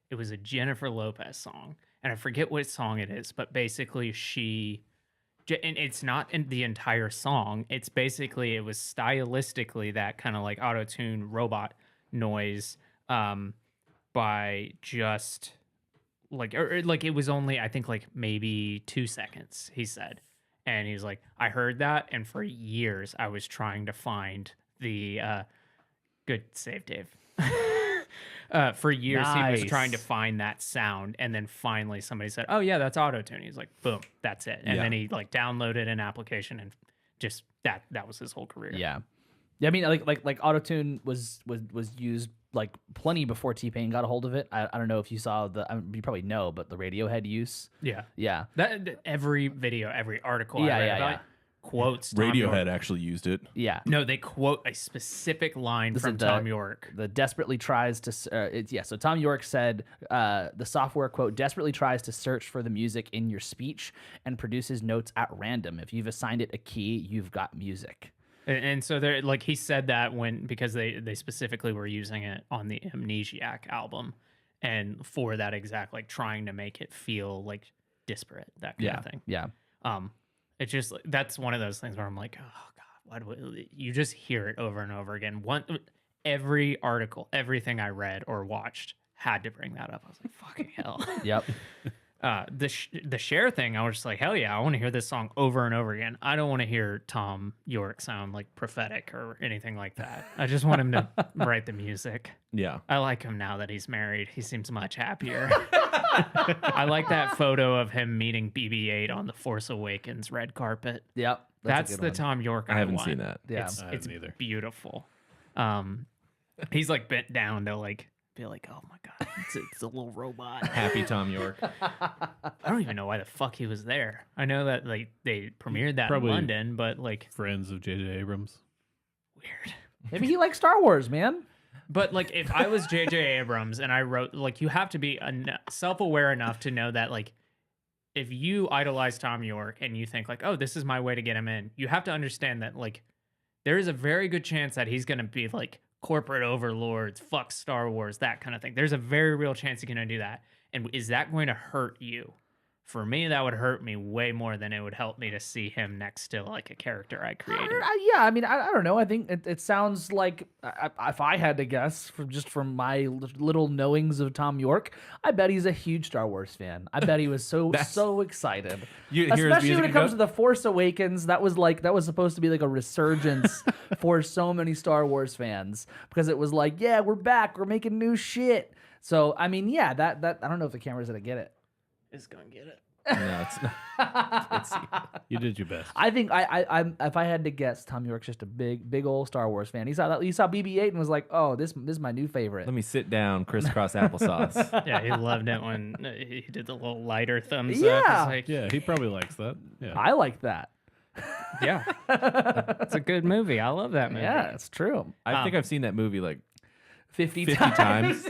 It was a Jennifer Lopez song, and I forget what song it is, but basically and it's not in the entire song. It's basically, it was stylistically that kind of like auto-tune robot noise by just like, or like it was only, I think like maybe 2 seconds, he said. And he's like, I heard that, and for years I was trying to find the good save, Dave. For years he was trying to find that sound, and then finally somebody said, "Oh yeah, that's auto-tune." He's like, "Boom, that's it." And then he like downloaded an application, and just that was his whole career.
Yeah. I mean, like auto-tune was used like plenty before T-Pain got a hold of it. I don't know if you saw you probably know, but the Radiohead use.
Yeah.
Yeah.
That every video, every article I read about quotes Tom
Radiohead
York.
actually used it.
Yeah.
No, they quote a specific line
This
from
is the-
Tom York.
The desperately tries to so Tom York said the software quote desperately tries to search for the music in your speech and produces notes at random. If you've assigned it a key, you've got music.
And so they're like, he said that because they specifically were using it on the Amnesiac album, and for that exact, like, trying to make it feel like disparate, that kind of thing.
Yeah.
It's just that's one of those things where I'm like, oh god, why do you just hear it over and over again? Every article, everything I read or watched had to bring that up. I was like, fucking hell.
Yep.
The Cher thing, I was just like, hell yeah, I want to hear this song over and over again. I don't want to hear Tom York sound like prophetic or anything like that. I just want him to write the music.
Yeah.
I like him now that he's married. He seems much happier. I like that photo of him meeting BB-8 on the Force Awakens red carpet.
Yep.
That's
a good
the
one.
Tom York
I haven't
want.
seen that.
Yeah.
It's,
I
it's
haven't either.
beautiful. He's like bent down to like be like, oh my god, it's a little robot.
Happy Tom York.
I don't even know why the fuck he was there. I know that like they premiered that
Probably-
in London, but like
Friends of J.J. Abrams.
weird.
Maybe he likes Star Wars, man.
But like if I was J.J. Abrams and I wrote, like, you have to be self-aware enough to know that like if you idolize Tom York and you think like, oh, this is my way to get him in, you have to understand that like there is a very good chance that he's going to be like corporate overlords, fuck Star Wars, that kind of thing. There's a very real chance he's going to do that. And is that going to hurt you? For me, that would hurt me way more than it would help me to see him next to like a character I created.
Yeah, I mean, I don't know. I think it sounds like, if I had to guess, from my little knowings of Tom York, I bet he's a huge Star Wars fan. I bet he was so excited.
You hear his
Especially
music
when it
and
comes
go-
to The Force Awakens, that was supposed to be like a resurgence for so many Star Wars fans, because it was like, yeah, we're back, we're making new shit. So I mean, yeah, that I don't know if the camera's gonna get it.
Is going to get it.
No, it's not.
You did your best.
I think I'm if I had to guess, Tom York's just a big old Star Wars fan. He saw BB-8 and was like, oh, this is my new favorite.
Let me sit down, crisscross applesauce.
Yeah, he loved it when he did the little lighter thumbs up.
Yeah.
It's like,
Yeah, he probably likes that. Yeah.
I like that.
yeah. It's a good movie. I love that movie.
Yeah, it's true.
I think I've seen that movie like
50
50 times.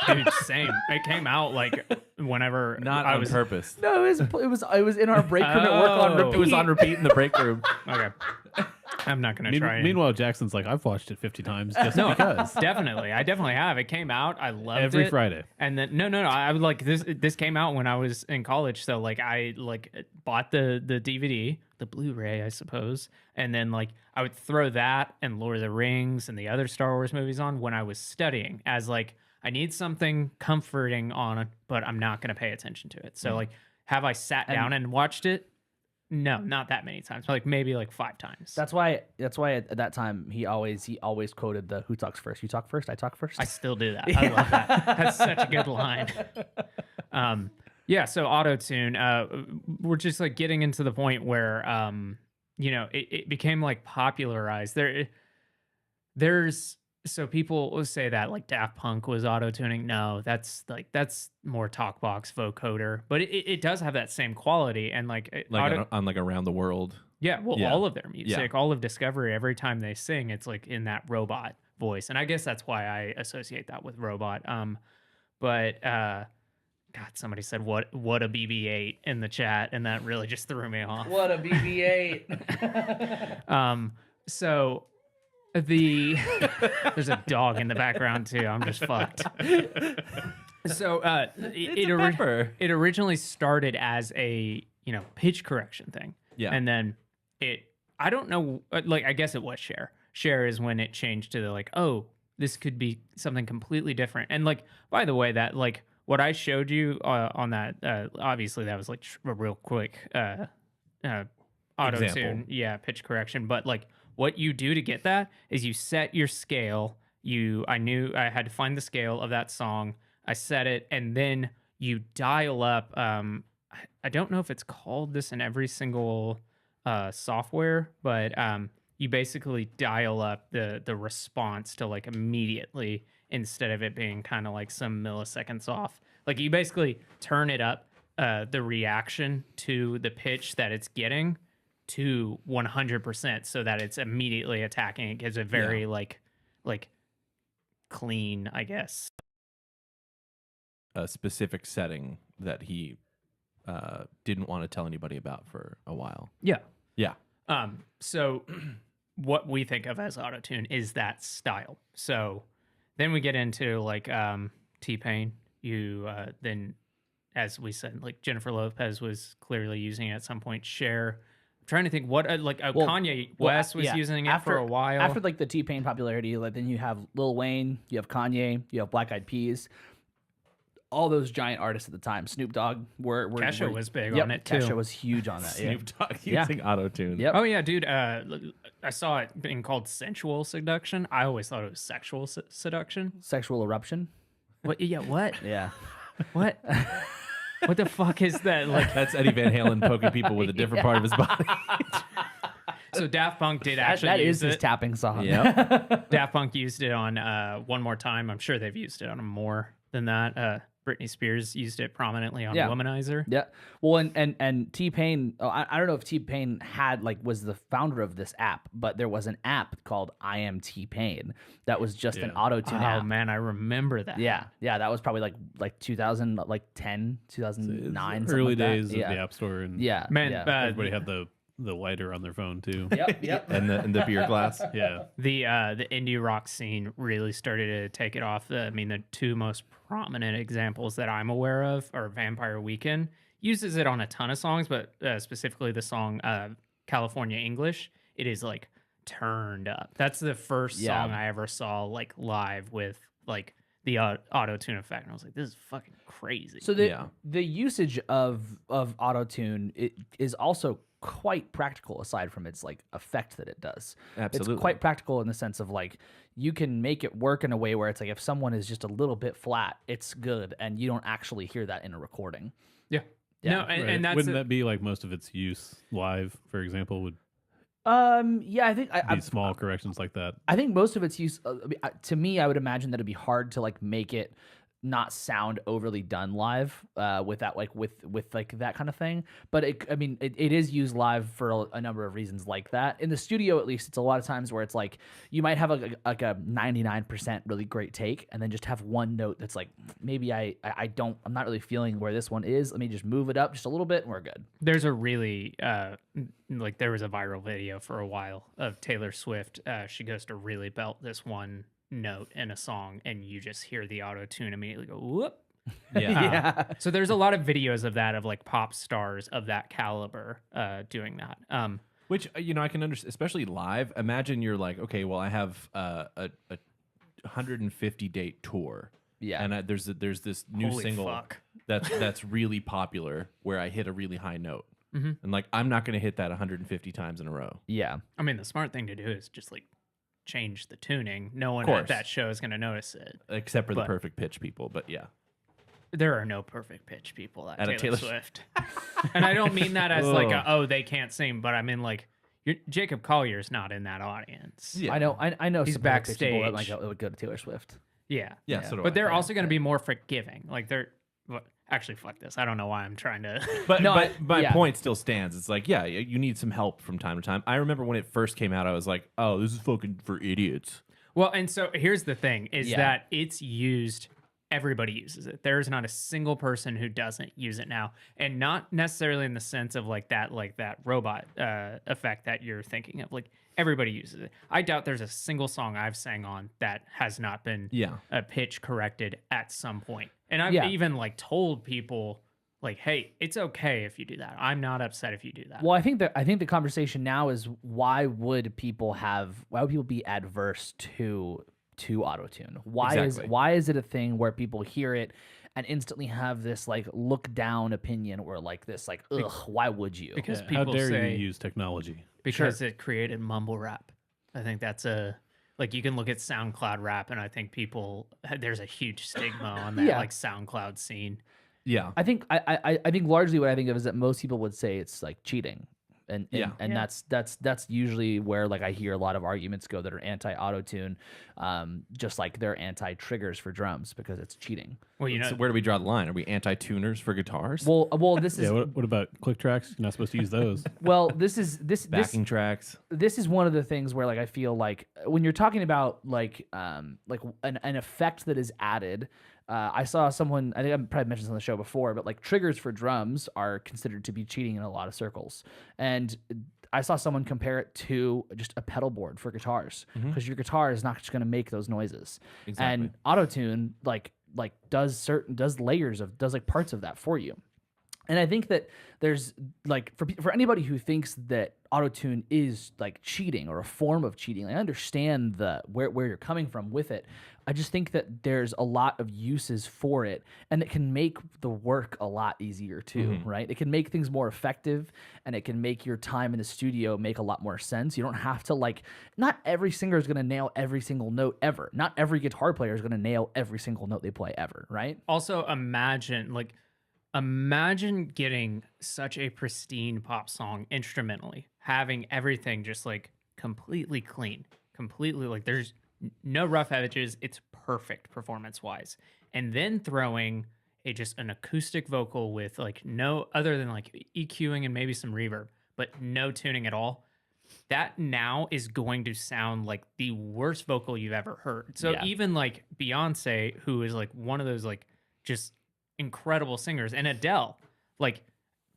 Dude, same. It came out like whenever
Not
I
on
was
purpose.
No, it was in our break room at work on
Oh.
repeat.
It was on repeat in the break room.
Okay. I'm not gonna try. and-
Meanwhile, Jackson's like, I've watched it 50 times just because.
Definitely, I definitely have. It came out. I loved
Every
it.
Friday.
And then no. I was like this came out when I was in college, so like I like bought the DVD, the Blu-ray, I suppose, and then like I would throw that and Lord of the Rings and the other Star Wars movies on when I was studying, as like I need something comforting on, but I'm not gonna pay attention to it. So like, have I sat down and watched it? No, not that many times. Like maybe like 5 times.
That's why at that time he always quoted the "Who talks first? You talk first. I talk first."
I still do that. I love that. That's such a good line. Yeah. So auto tune. We're just like getting into the point where it became like popularized. There's so people will say that like Daft Punk was auto tuning. No, that's more talkbox vocoder, but it does have that same quality and like
On like Around the World.
yeah, well,
Yeah.
all of their music, all of Discovery, every time they sing, it's like in that robot voice. And I guess that's why I associate that with robot. But God, somebody said what a BB-8 in the chat, and that really just threw me off.
What a BB-8.
So there's a dog in the background too. I'm just fucked. So it originally started as a pitch correction thing.
Yeah.
And then I don't know, like I guess it was share. Share is when it changed to the like, oh, this could be something completely different. And like, by the way, that like what I showed you on that, obviously that was like a real quick auto
Example.
tune, pitch correction. But like what you do to get that is you set your scale. I knew I had to find the scale of that song. I set it, and then you dial up. I don't know if it's called this in every single software, but you basically dial up the response to like immediately instead of it being kind of like some milliseconds off. Like you basically turn it up, the reaction to the pitch that it's getting to 100% so that it's immediately attacking. It gives a very like clean, I guess.
A specific setting that he didn't want to tell anybody about for a while.
Yeah.
Yeah.
So what we think of as autotune is that style. So then we get into like T-Pain. You then, as we said, like Jennifer Lopez was clearly using it at some point. Cher. I'm trying to think what Kanye West was using it for a while.
After like the T-Pain popularity, like then you have Lil Wayne, you have Kanye, you have Black Eyed Peas. All those giant artists at the time. Snoop Dogg
Kesha was big
yep,
on it too.
Kesha was huge on that.
Snoop Dogg using auto-tune.
Yep.
Oh yeah, dude. I saw it being called sensual seduction. I always thought it was sexual seduction.
Sexual eruption.
What? Yeah. What?
Yeah.
What? What the fuck is that? Like,
That's Eddie Van Halen poking people with a different part of his body.
so Daft Punk did actually
that
use
is his
it.
tapping song.
Yep.
Daft Punk used it on One More Time. I'm sure they've used it on more than that. Britney Spears used it prominently on Womanizer.
Yeah. Well, and T-Pain, I don't know if T-Pain was the founder of this app, but there was an app called I Am T-Pain that was just an auto-tune app.
Oh man, I remember that.
Yeah. Yeah, that was probably like 2010, 2009.
Early
like that.
days of the App Store, and
Yeah.
Man,
yeah.
everybody had the lighter on their phone too.
Yep.
and the beer glass.
Yeah.
The indie rock scene really started to take it off. I mean, the two most prominent examples that I'm aware of are Vampire Weekend. Uses it on a ton of songs, but specifically the song California English. It is like turned up. That's the first song I ever saw like live with like the auto-tune effect. And I was like, this is fucking crazy.
So the usage of auto-tune is also quite practical aside from its like effect that it does.
Absolutely.
It's quite practical in the sense of like you can make it work in a way where it's like if someone is just a little bit flat, it's good and you don't actually hear that in a recording.
Yeah. No, and that's
wouldn't that be like most of its use live, for example, would
Yeah, I think
be small corrections like that?
I think most of its use to me, I would imagine that it'd be hard to like make it not sound overly done live with that like with like that kind of thing, but it is used live for a number of reasons like that. In the studio, at least, it's a lot of times where it's like you might have a 99% really great take and then just have one note that's like maybe I'm not really feeling where this one is. Let me just move it up just a little bit and we're good.
There's a really like there was a viral video for a while of Taylor Swift. She goes to really belt this one note in a song and you just hear the auto tune immediately go whoop.
Yeah.
So there's a lot of videos of that, of like pop stars of that caliber doing that.
Which I can understand, especially live. Imagine you're like, okay, well, I have a 150 date tour.
Yeah.
And there's this new
Holy
single
fuck.
that's really popular where I hit a really high note.
Mm-hmm.
And like I'm not going to hit that 150 times in a row.
Yeah.
I mean, the smart thing to do is just like change the tuning. No one
course.
at that show is going to notice it.
Except for the
But-
perfect pitch people, but yeah.
There are no perfect pitch people
At a
at
Taylor
Taylor Swift. And I don't mean that as like, they can't sing, but I mean like, Jacob Collier's not in that audience.
Yeah.
I know
He's
some perfect people that
backstage.
might would go to Taylor Swift.
Yeah.
Yeah, so do I.
But they're
Yeah.
also going to be more forgiving. Like actually, fuck this. I don't know why I'm trying to.
But
No,
my
yeah.
point still stands. It's like, yeah, you need some help from time to time. I remember when it first came out, I was like, oh, this is fucking for idiots.
Well, and so here's the thing is
Yeah.
that it's used, everybody uses it. There's not a single person who doesn't use it now. And not necessarily in the sense of like that robot effect that you're thinking of. Like everybody uses it. I doubt there's a single song I've sang on that has not been pitch corrected at some point. And I've even like told people like, hey, it's okay if you do that. I'm not upset if you do that.
Well, I think the conversation now is why would people be adverse to autotune? Why is it a thing where people hear it and instantly have this like look down opinion or like this like ugh, why would you?
Because
How
people
dare
say
you use technology?
because it created mumble rap. I think that's like you can look at SoundCloud rap, and I think there's a huge stigma on that like SoundCloud scene.
Yeah.
I think largely what I think of is that most people would say it's like cheating. and
Yeah.
and
Yeah.
that's usually where like I hear a lot of arguments go that are anti-auto-tune, just like they're anti-triggers for drums because it's cheating.
Well, you know,
So where do we draw the line? Are we anti-tuners for guitars?
Well, this is
Yeah. What about click tracks? You're not supposed to use those.
this is this
Backing tracks.
this is one of the things where like I feel like when you're talking about like an effect that is added. I saw someone, I think I probably mentioned this on the show before, but like triggers for drums are considered to be cheating in a lot of circles. And I saw someone compare it to just a pedal board for guitars because your guitar is not just going to make those noises.
Exactly.
And auto-tune does layers of, does like parts of that for you. And I think that there's like for anybody who thinks that autotune is like cheating or a form of cheating, I understand where you're coming from with it. I just think that there's a lot of uses for it, and it can make the work a lot easier too, right? It can make things more effective, and it can make your time in the studio make a lot more sense. You don't have to not every singer is going to nail every single note ever. Not every guitar player is going to nail every single note they play ever, right?
also imagine getting such a pristine pop song instrumentally, having everything just like completely clean, completely like there's no rough edges. It's perfect performance wise. And then throwing just an acoustic vocal with like no other than like EQing and maybe some reverb, but no tuning at all. That now is going to sound like the worst vocal you've ever heard. So
Yeah.
even like Beyonce, who is like one of those like just incredible singers, and Adele, like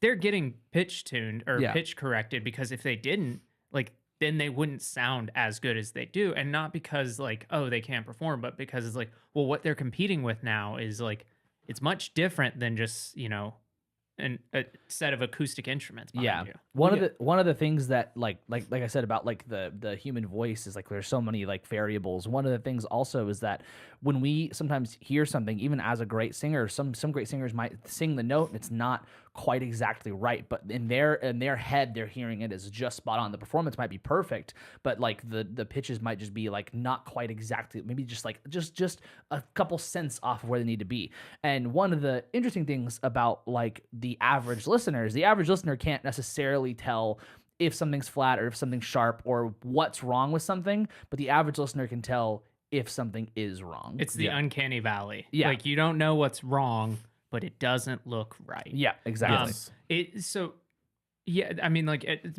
they're getting pitch tuned or pitch corrected because if they didn't, like then they wouldn't sound as good as they do. And not because like, oh, they can't perform, but because it's like, well, what they're competing with now is like, it's much different than just, a set of acoustic instruments behind you.
One of the things that like I said about like the human voice is like there's so many like variables. One of the things also is that when we sometimes hear something, even as a great singer, some great singers might sing the note and it's not quite exactly right, but in their head they're hearing it as just spot on. The performance might be perfect, but like the pitches might just be like not quite exactly, maybe just like just a couple cents off of where they need to be. And one of the interesting things about like the average listener can't necessarily tell if something's flat or if something's sharp or what's wrong with something, but the average listener can tell if something is wrong.
It's the uncanny valley.
Yeah.
Like you don't know what's wrong, but it doesn't look right.
Yeah, exactly.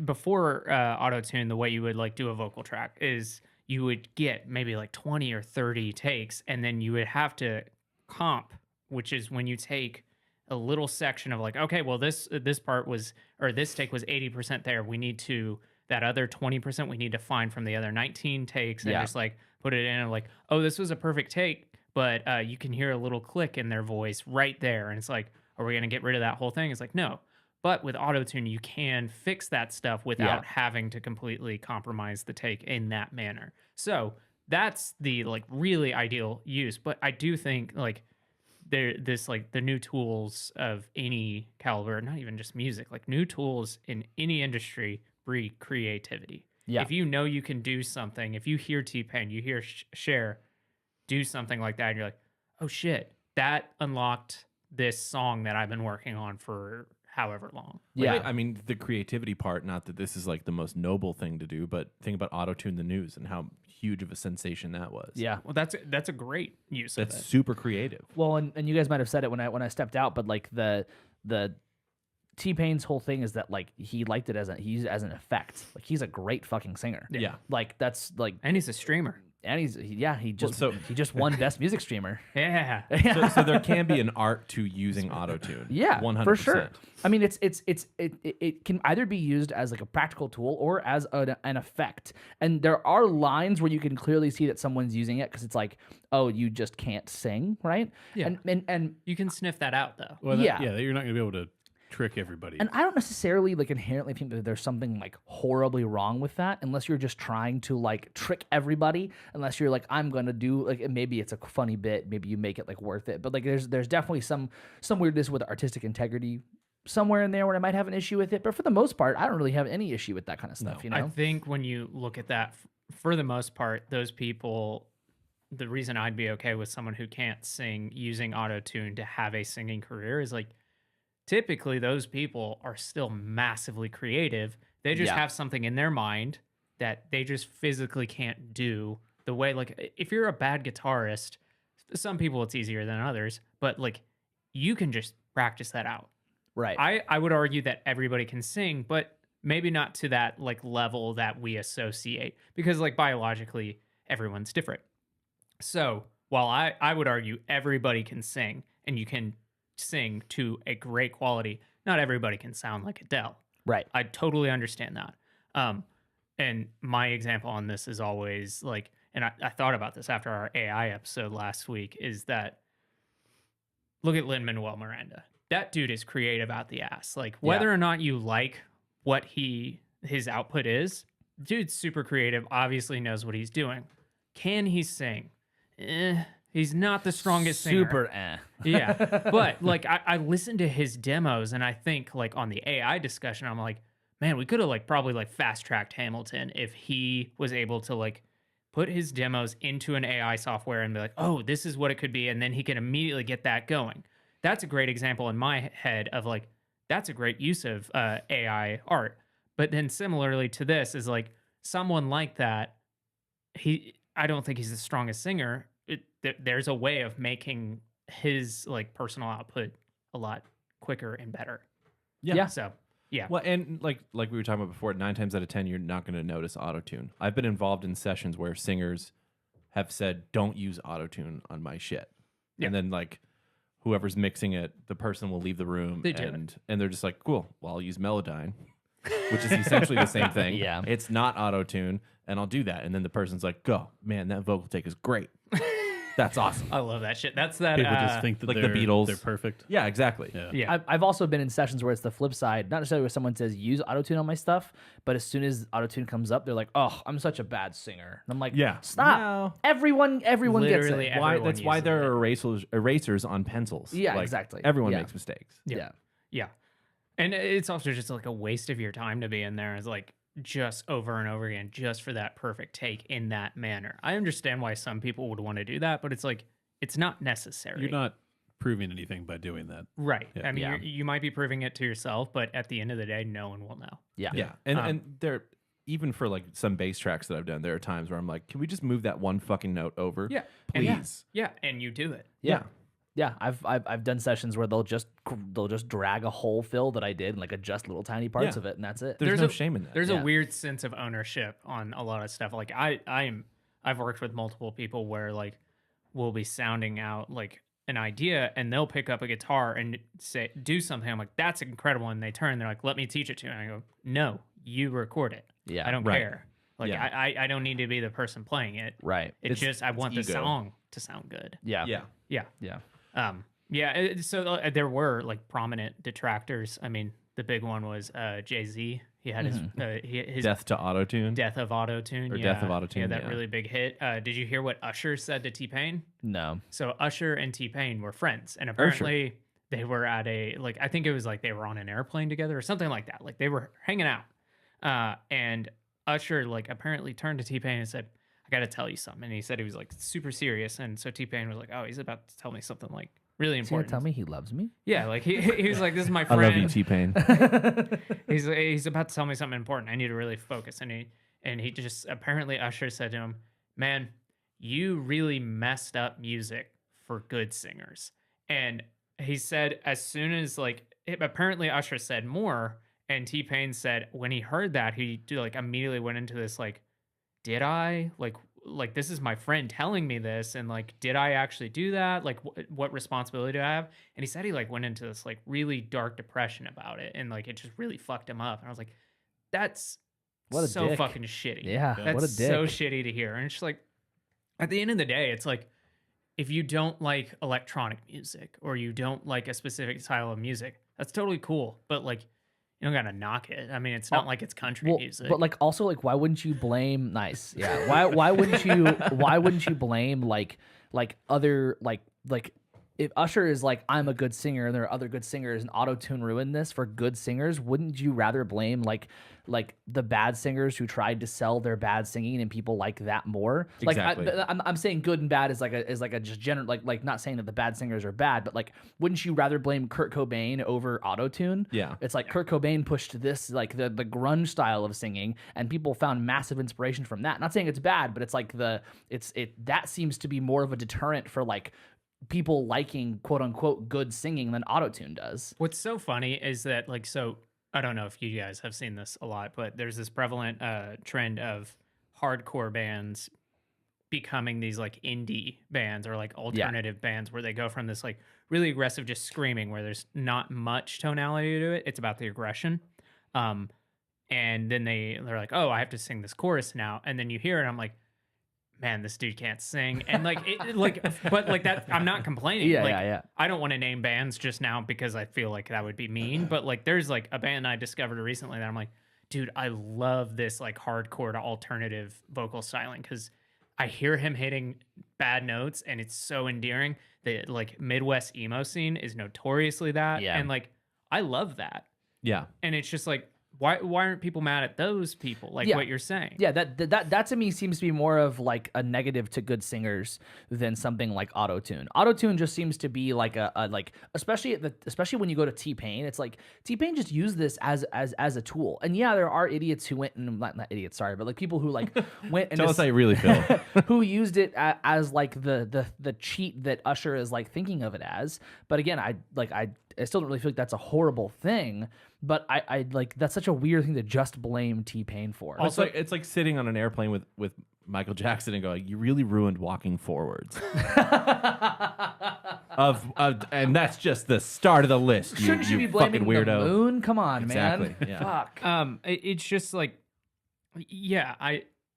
Before auto-tune, the way you would like do a vocal track is you would get maybe like 20 or 30 takes, and then you would have to comp, which is when you take a little section of like, okay, well this part was, or this take was 80% there. We need to, that other 20% we need to find from the other 19 takes and just like put it in and like, oh, this was a perfect take, but you can hear a little click in their voice right there. And it's like, are we going to get rid of that whole thing? It's like, no. But with auto-tune, you can fix that stuff without having to completely compromise the take in that manner. So that's the like really ideal use. But I do think like the new tools of any caliber, not even just music, like new tools in any industry breed creativity.
Yeah.
If you know you can do something, if you hear T-Pain, you hear Cher do something like that, and you're like, oh shit, that unlocked this song that I've been working on for however long.
Yeah.
I mean, the creativity part, not that this is like the most noble thing to do, but think about auto-tune the news and how huge of a sensation that was.
Yeah.
Well, that's a great use of
That's
it.
super creative.
Well, and you guys might have said it when I stepped out, but like the T-Pain's whole thing is that like he liked it as an effect. Like he's a great fucking singer.
Yeah.
Like that's like,
And he's a streamer.
and he just won best music streamer.
Yeah.
So there can be an art to using auto-tune.
Yeah,
100%.
for sure. I mean, it can either be used as like a practical tool or as an effect. And there are lines where you can clearly see that someone's using it because it's like, oh, you just can't sing, right?
Yeah.
And
You can sniff that out though.
Well,
Yeah.
you're not going to be able to trick everybody.
And I don't necessarily like inherently think that there's something like horribly wrong with that, unless you're just trying to like trick everybody. Unless you're like, I'm gonna do like, maybe it's a funny bit, maybe you make it like worth it. But like, there's definitely some weirdness with artistic integrity somewhere in there where I might have an issue with it. But for the most part, I don't really have any issue with that kind of stuff. You know,
I think when you look at that, for the most part, those people, the reason I'd be okay with someone who can't sing using auto-tune to have a singing career is like, typically those people are still massively creative. They just have something in their mind that they just physically can't do the way, like, if you're a bad guitarist, some people it's easier than others, but like you can just practice that out.
Right.
I would argue that everybody can sing, but maybe not to that like level that we associate, because like biologically everyone's different. So while I would argue everybody can sing and you can sing to a great quality, not everybody can sound like Adele.
Right.
I totally understand that. And my example on this is always like, and I thought about this after our AI episode last week, is that look at Lin-Manuel Miranda. That dude is creative out the ass. Like whether or not you like what his output is, dude's super creative, obviously knows what he's doing. Can he sing? He's not the strongest singer.
Super
Yeah. But like I listened to his demos and I think like on the AI discussion, I'm like, man, we could have like probably like fast tracked Hamilton if he was able to like put his demos into an AI software and be like, oh, this is what it could be. And then he can immediately get that going. That's a great example in my head of like, that's a great use of AI art. But then similarly to this is like someone like that, I don't think he's the strongest singer. There's a way of making his like personal output a lot quicker and better.
Yeah.
So yeah.
Well, and like we were talking about before, 9 times out of 10, you're not going to notice autotune. I've been involved in sessions where singers have said, "Don't use autotune on my shit," and then like whoever's mixing it, the person will leave the room, and they're just like, "Cool, well, I'll use Melodyne," which is essentially the same thing.
Yeah.
It's not autotune, and I'll do that, and then the person's like, "Go, man, that vocal take is great." That's awesome.
I love that shit. That's that.
People just think that
like the
they're
Beatles.
They're perfect.
Yeah, exactly.
Yeah.
I've also been in sessions where it's the flip side, not necessarily where someone says use autotune on my stuff, but as soon as autotune comes up, they're like, "Oh, I'm such a bad singer." And I'm like,
Yeah.
stop.
No.
Everyone gets
Literally
it.
everyone
That's why
uses
there
it.
are erasers on pencils.
Yeah,
Like,
exactly.
Everyone
Yeah.
makes mistakes.
Yeah.
Yeah. And it's also just like a waste of your time to be in there. It's like just over and over again, just for that perfect take in that manner. I understand why some people would want to do that, but it's like, it's not necessary.
You're not proving anything by doing that.
Right.
Yeah.
I mean,
Yeah.
you might be proving it to yourself, but at the end of the day, no one will know.
Yeah.
Yeah. And there, even for like some bass tracks that I've done, there are times where I'm like, can we just move that one fucking note over?
Yeah.
Please.
Yeah. And you do it.
Yeah. Yeah, I've done sessions where they'll just drag a whole fill that I did and like adjust little tiny parts
Yeah.
of it, and that's it.
There's
There's
no
a-
shame in that.
There's
Yeah.
a weird sense of ownership on a lot of stuff. Like I've worked with multiple people where like we'll be sounding out like an idea and they'll pick up a guitar and say do something. I'm like, that's incredible. And they turn, they're like, let me teach it to you. And I go, no, you record it.
Yeah.
I don't
Right.
care. Like
Yeah.
I don't need to be the person playing it.
Right.
It's just I want the
ego.
song to sound good.
Yeah.
Yeah.
Yeah.
Yeah.
So there were like prominent detractors. I mean, the big one was Jay-Z. He had his
Death to autotune.
Death of Autotune.
Or
yeah.
Death of Autotune,
Yeah, that
yeah.
really big hit. Did you hear what Usher said to T-Pain?
No.
So Usher and T-Pain were friends, and apparently they were at a like I think it was like they were on an airplane together or something like that. Like they were hanging out, and Usher like apparently turned to T-Pain and said, "I got to tell you something." And he said he was like super serious, and so T-Pain was like, "Oh, he's about to tell me something like really
Is he gonna
important."
tell me he loves me?
Yeah, like he was like, "This is my
I
friend."
love you, T-Pain.
He's about to tell me something important. I need to really focus. And he just apparently Usher said to him, "Man, you really messed up music for good singers." And he said as soon as apparently Usher said more, and T-Pain said when he heard that he like immediately went into this like, did I like this is my friend telling me this, and like did I actually do that? Like what responsibility do I have? And he said he like went into this like really dark depression about it, and like it just really fucked him up. And I was like, that's
What a
so
dick.
fucking shitty.
Yeah.
That's
What a dick.
so shitty to hear. And it's just like at the end of the day, it's like if you don't like electronic music or you don't like a specific style of music, that's totally cool. But like you don't gotta knock it. I mean, it's not like it's country music.
But like also like why wouldn't you blame nice? Yeah. Why wouldn't you blame like other like if Usher is like, I'm a good singer and there are other good singers and auto-tune ruined this for good singers, wouldn't you rather blame like the bad singers who tried to sell their bad singing and people like that more?
Exactly.
Like I'm saying good and bad is like a just general like not saying that the bad singers are bad, but like wouldn't you rather blame Kurt Cobain over auto-tune?
Yeah.
It's like Kurt Cobain pushed this like the grunge style of singing and people found massive inspiration from that. Not saying it's bad, but it's like that seems to be more of a deterrent for like people liking quote unquote good singing than autotune does.
What's so funny is that like, so I don't know if you guys have seen this a lot, but there's this prevalent trend of hardcore bands becoming these like indie bands or like alternative bands where they go from this like really aggressive just screaming where there's not much tonality to it. It's about the aggression. And then they're like, oh, I have to sing this chorus now. And then you hear it, I'm like, man, this dude can't sing. And like, but like that, I'm not complaining.
Yeah.
I don't want to name bands just now because I feel like that would be mean. But like, there's like a band I discovered recently that I'm like, dude, I love this like hardcore to alternative vocal styling because I hear him hitting bad notes and it's so endearing. The like Midwest emo scene is notoriously that.
Yeah.
And like, I love that.
Yeah.
And it's just like, why aren't people mad at those people? Like what you're saying.
Yeah, that to me seems to be more of like a negative to good singers than something like autotune. Autotune just seems to be like a like especially when you go to T-Pain, it's like T-Pain just used this as a tool. And yeah, there are idiots who went and not idiots, sorry, but like people who like went and
Tell us how you really feel.
who used it as like the cheat that Usher is like thinking of it as. But again, I still don't really feel like that's a horrible thing. But I like that's such a weird thing to just blame T-Pain for.
Also, it's like sitting on an airplane with Michael Jackson and going, "You really ruined walking forwards." And that's just the start of the list.
Shouldn't you be
fucking
blaming
weirdo.
the moon? Come on,
Exactly,
man.
yeah.
Fuck.
It's just like, yeah,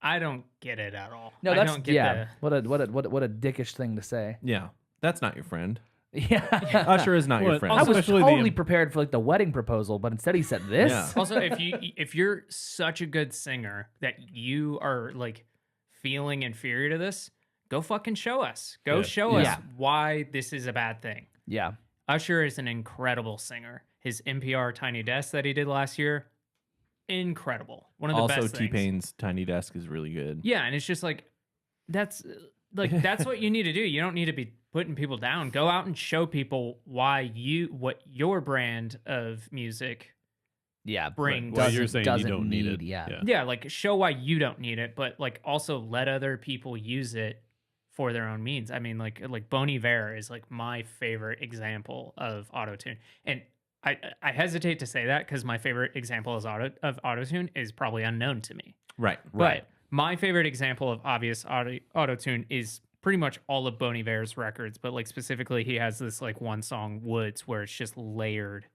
I don't get it at all.
No,
I
that's
don't get
what a dickish thing to say.
Yeah, that's not your friend.
Yeah.
Usher is not your friend.
I was
Especially
totally prered for like the wedding proposal, but instead he said this.
Yeah.
Also, if you're such a good singer that you are like feeling inferior to this, go fucking show us. Go show us why this is a bad thing.
Yeah.
Usher is an incredible singer. His NPR Tiny Desk that he did last year, incredible. One of the
Also,
best things.
T-Pain's Tiny Desk is really good.
Yeah, and it's just like that's what you need to do. You don't need to be putting people down. Go out and show people what your brand of music brings.
Well, you're saying you
doesn't
don't need it.
Yeah, like show why you don't need it, but like also let other people use it for their own means. I mean, like Bon Iver is like my favorite example of autotune. And I hesitate to say that because my favorite example of autotune is probably unknown to me.
Right.
But my favorite example of obvious autotune is pretty much all of Bon Iver's records, but like specifically he has this like one song Woods where it's just layered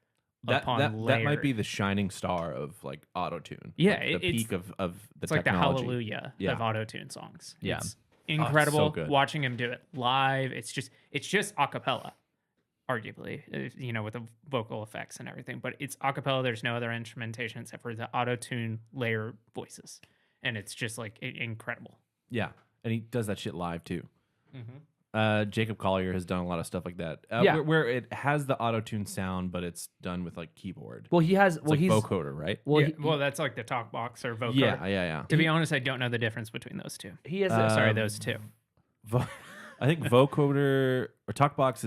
upon layered.
That might be the shining star of like autotune.
Yeah,
like the peak of the
it's like the
technology.
hallelujah of autotune songs.
Yeah.
It's incredible
so good.
watching him do it live. It's just a cappella, arguably, with the vocal effects and everything, but it's a cappella. There's no other instrumentation except for the autotune layer voices. And it's just like incredible.
Yeah, and he does that shit live too.
Mm-hmm.
Jacob Collier has done a lot of stuff like that.
Yeah.
where it has the auto-tune sound, but it's done with like keyboard.
Well, he has.
It's
Well,
like
he's.
vocoder, right?
Well,
Well, that's like the talk box or vocoder.
Yeah.
To be honest, I don't know the difference between those two.
he has.
Those two.
I think vocoder or talkbox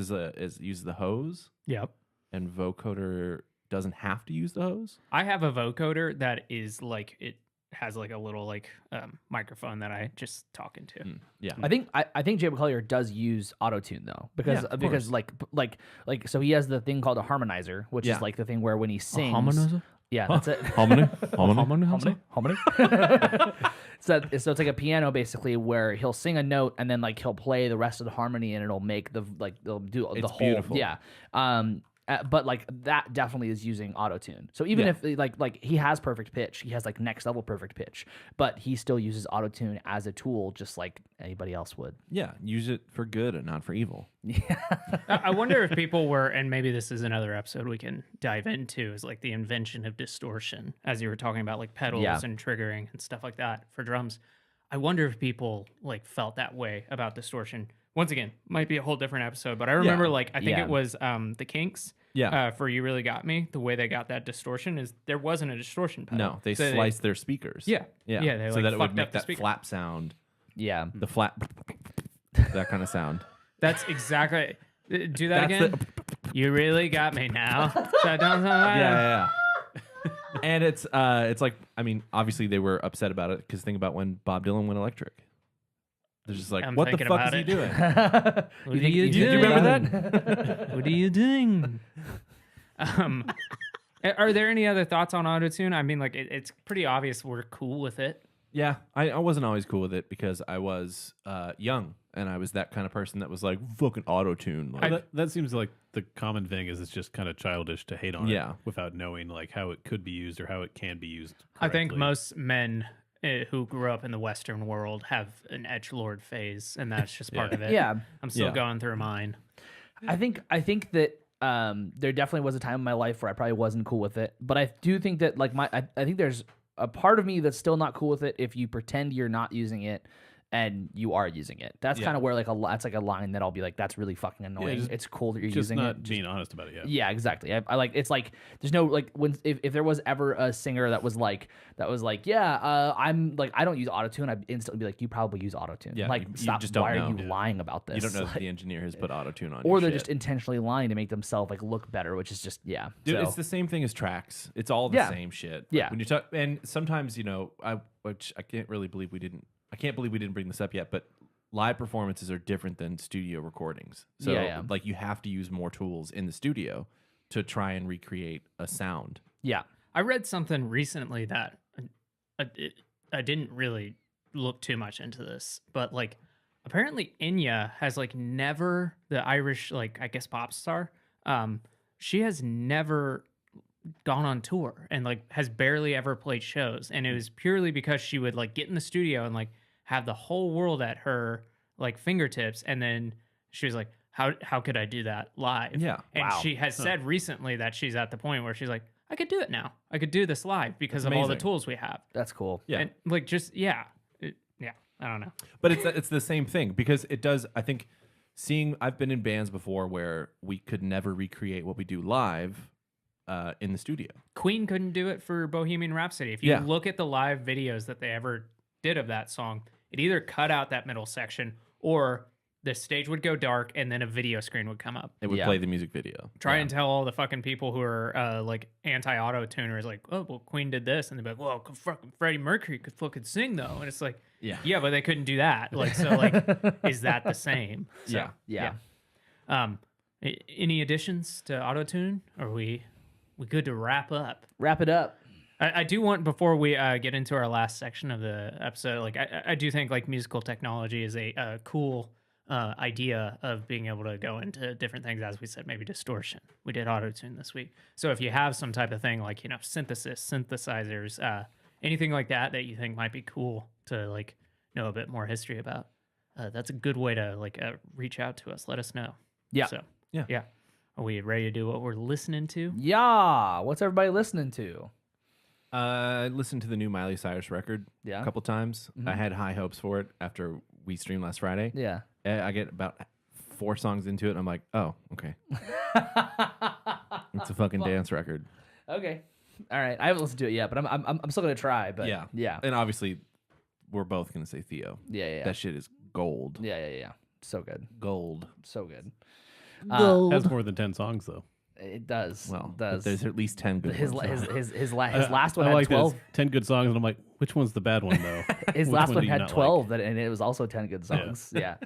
uses the hose,
Yep.
and vocoder doesn't have to use the hose.
I have a vocoder that is like it has like a little like microphone that I just talk into.
Yeah,
I think Jacob Collier does use autotune though, because
Yeah, of
because like so he has the thing called a harmonizer, which is like the thing where when he sings. Yeah, that's it.
Harmony.
Harmony. So it's like a piano basically where he'll sing a note and then like he'll play the rest of the harmony and it'll make they'll do the whole
beautiful.
Yeah. But like that definitely is using autotune. So even if like he has perfect pitch, he has like next level perfect pitch, but he still uses autotune as a tool just like anybody else would.
Yeah, use it for good and not for evil.
I wonder if people were, and maybe this is another episode we can dive into, is like the invention of distortion, as you were talking about, like pedals and triggering and stuff like that for drums. I wonder if people like felt that way about distortion once again, might be a whole different episode, but I remember like I think
Yeah.
it was the Kinks.
Yeah.
For You Really Got Me, the way they got that distortion is there wasn't a distortion pedal.
No, they
So
sliced their speakers.
Yeah.
Yeah.
Yeah, they,
so
like,
that it would
fucked
make
up the
that
speaker.
flap sound,
Yeah.
the flat, that kind of sound.
That's exactly. Do that
That's
again. You really got me now. So I don't know.
Yeah. And it's like, I mean, obviously they were upset about it because think about when Bob Dylan went electric. They're just like,
I'm
what the
thinking
fuck is
about
he
it.
doing?
What are you
think
doing?
you remember that?
What are you doing? Are there any other thoughts on autotune? I mean, like it's pretty obvious we're cool with it.
Yeah, I wasn't always cool with it because I was young and I was that kind of person that was like, fucking auto-tune. Like,
That seems like the common thing is it's just kind of childish to hate on
Yeah.
it without knowing like how it could be used or how it can be used
I think
correctly.
most men who grew up in the Western world have an edgelord phase, and that's just part of it.
Yeah.
I'm still
Yeah.
going through mine.
I think that there definitely was a time in my life where I probably wasn't cool with it, but I do think that like I think there's a part of me that's still not cool with it if you pretend you're not using it and you are using it. That's kind of where like that's like a line that I'll be like, that's really fucking annoying.
just-
It's cool that you're
just
using
not
it.
being honest about it. Yeah.
Yeah, exactly. I like it's like there's no like when if there was ever a singer that was like I'm like I don't use autotune, I'd instantly be like, you probably use autotune.
Yeah,
like
you
stop.
just don't
Why are
know.
you lying about this?
you don't know that
Like,
the engineer has put auto-tune on
or
your
they're
shit.
just intentionally lying to make themselves like look better, which is just
Dude,
so.
it's the same thing as tracks. It's all the
Yeah.
same shit. Like,
Yeah.
When you talk, and sometimes which I can't really believe we didn't. I can't believe we didn't bring this up yet. But live performances are different than studio recordings. So
Yeah.
like you have to use more tools in the studio to try and recreate a sound.
Yeah.
I read something recently that I didn't really look too much into this, but like apparently Enya has like never, the Irish like I guess pop star, she has never gone on tour and like has barely ever played shows, and it was purely because she would like get in the studio and like have the whole world at her like fingertips, and then she was like, how could I do that live?
Yeah.
And
Wow.
she has said recently that she's at the point where she's like, I could do it now. I could do this live because
That's
of all the
amazing.
tools we have.
That's cool.
Yeah.
And like just yeah. I don't know.
But it's the same thing because it does. I think I've been in bands before where we could never recreate what we do live in the studio.
Queen couldn't do it for Bohemian Rhapsody. If you
Yeah.
look at the live videos that they ever did of that song, it either cut out that middle section or the stage would go dark and then a video screen would come up.
It would
Yeah.
play the music video.
Try and tell all the fucking people who are like anti-auto tuners, like, oh, well, Queen did this, and they're like, well, fucking Freddie Mercury could fucking sing though, and it's like, yeah, but they couldn't do that. Like, so, like, is that the same? So,
Yeah.
Yeah.
Any additions to auto tune? Are we good to wrap up?
Wrap it up.
I do want, before we get into our last section of the episode, like I do think like musical technology is a cool idea of being able to go into different things. As we said, maybe distortion. We did auto-tune this week. So if you have some type of thing like, synthesizers, anything like that you think might be cool to like know a bit more history about, that's a good way to like reach out to us. Let us know.
Yeah.
So
Yeah.
Are we ready to do what we're listening to?
Yeah. What's everybody listening to?
I listened to the new Miley Cyrus record
Yeah.
a couple times. I had high hopes for it after we streamed last Friday.
Yeah.
I get about 4 songs into it. And I'm like, oh, okay. It's a fucking dance record.
Okay. All right. I haven't listened to it yet, but I'm still gonna try. But yeah.
And obviously, we're both gonna say Theo.
Yeah.
That shit is gold.
Yeah. So good.
Gold.
So good.
Has more than 10 songs though.
It does.
Well,
it does.
there's at least 10 good
his
ones.
his last one
I
had
like
12.
this. 10 good songs, and I'm like, which one's the bad one though?
His
Which
last
one
one
do you
had
not
12, and it was also 10 good songs. Yeah.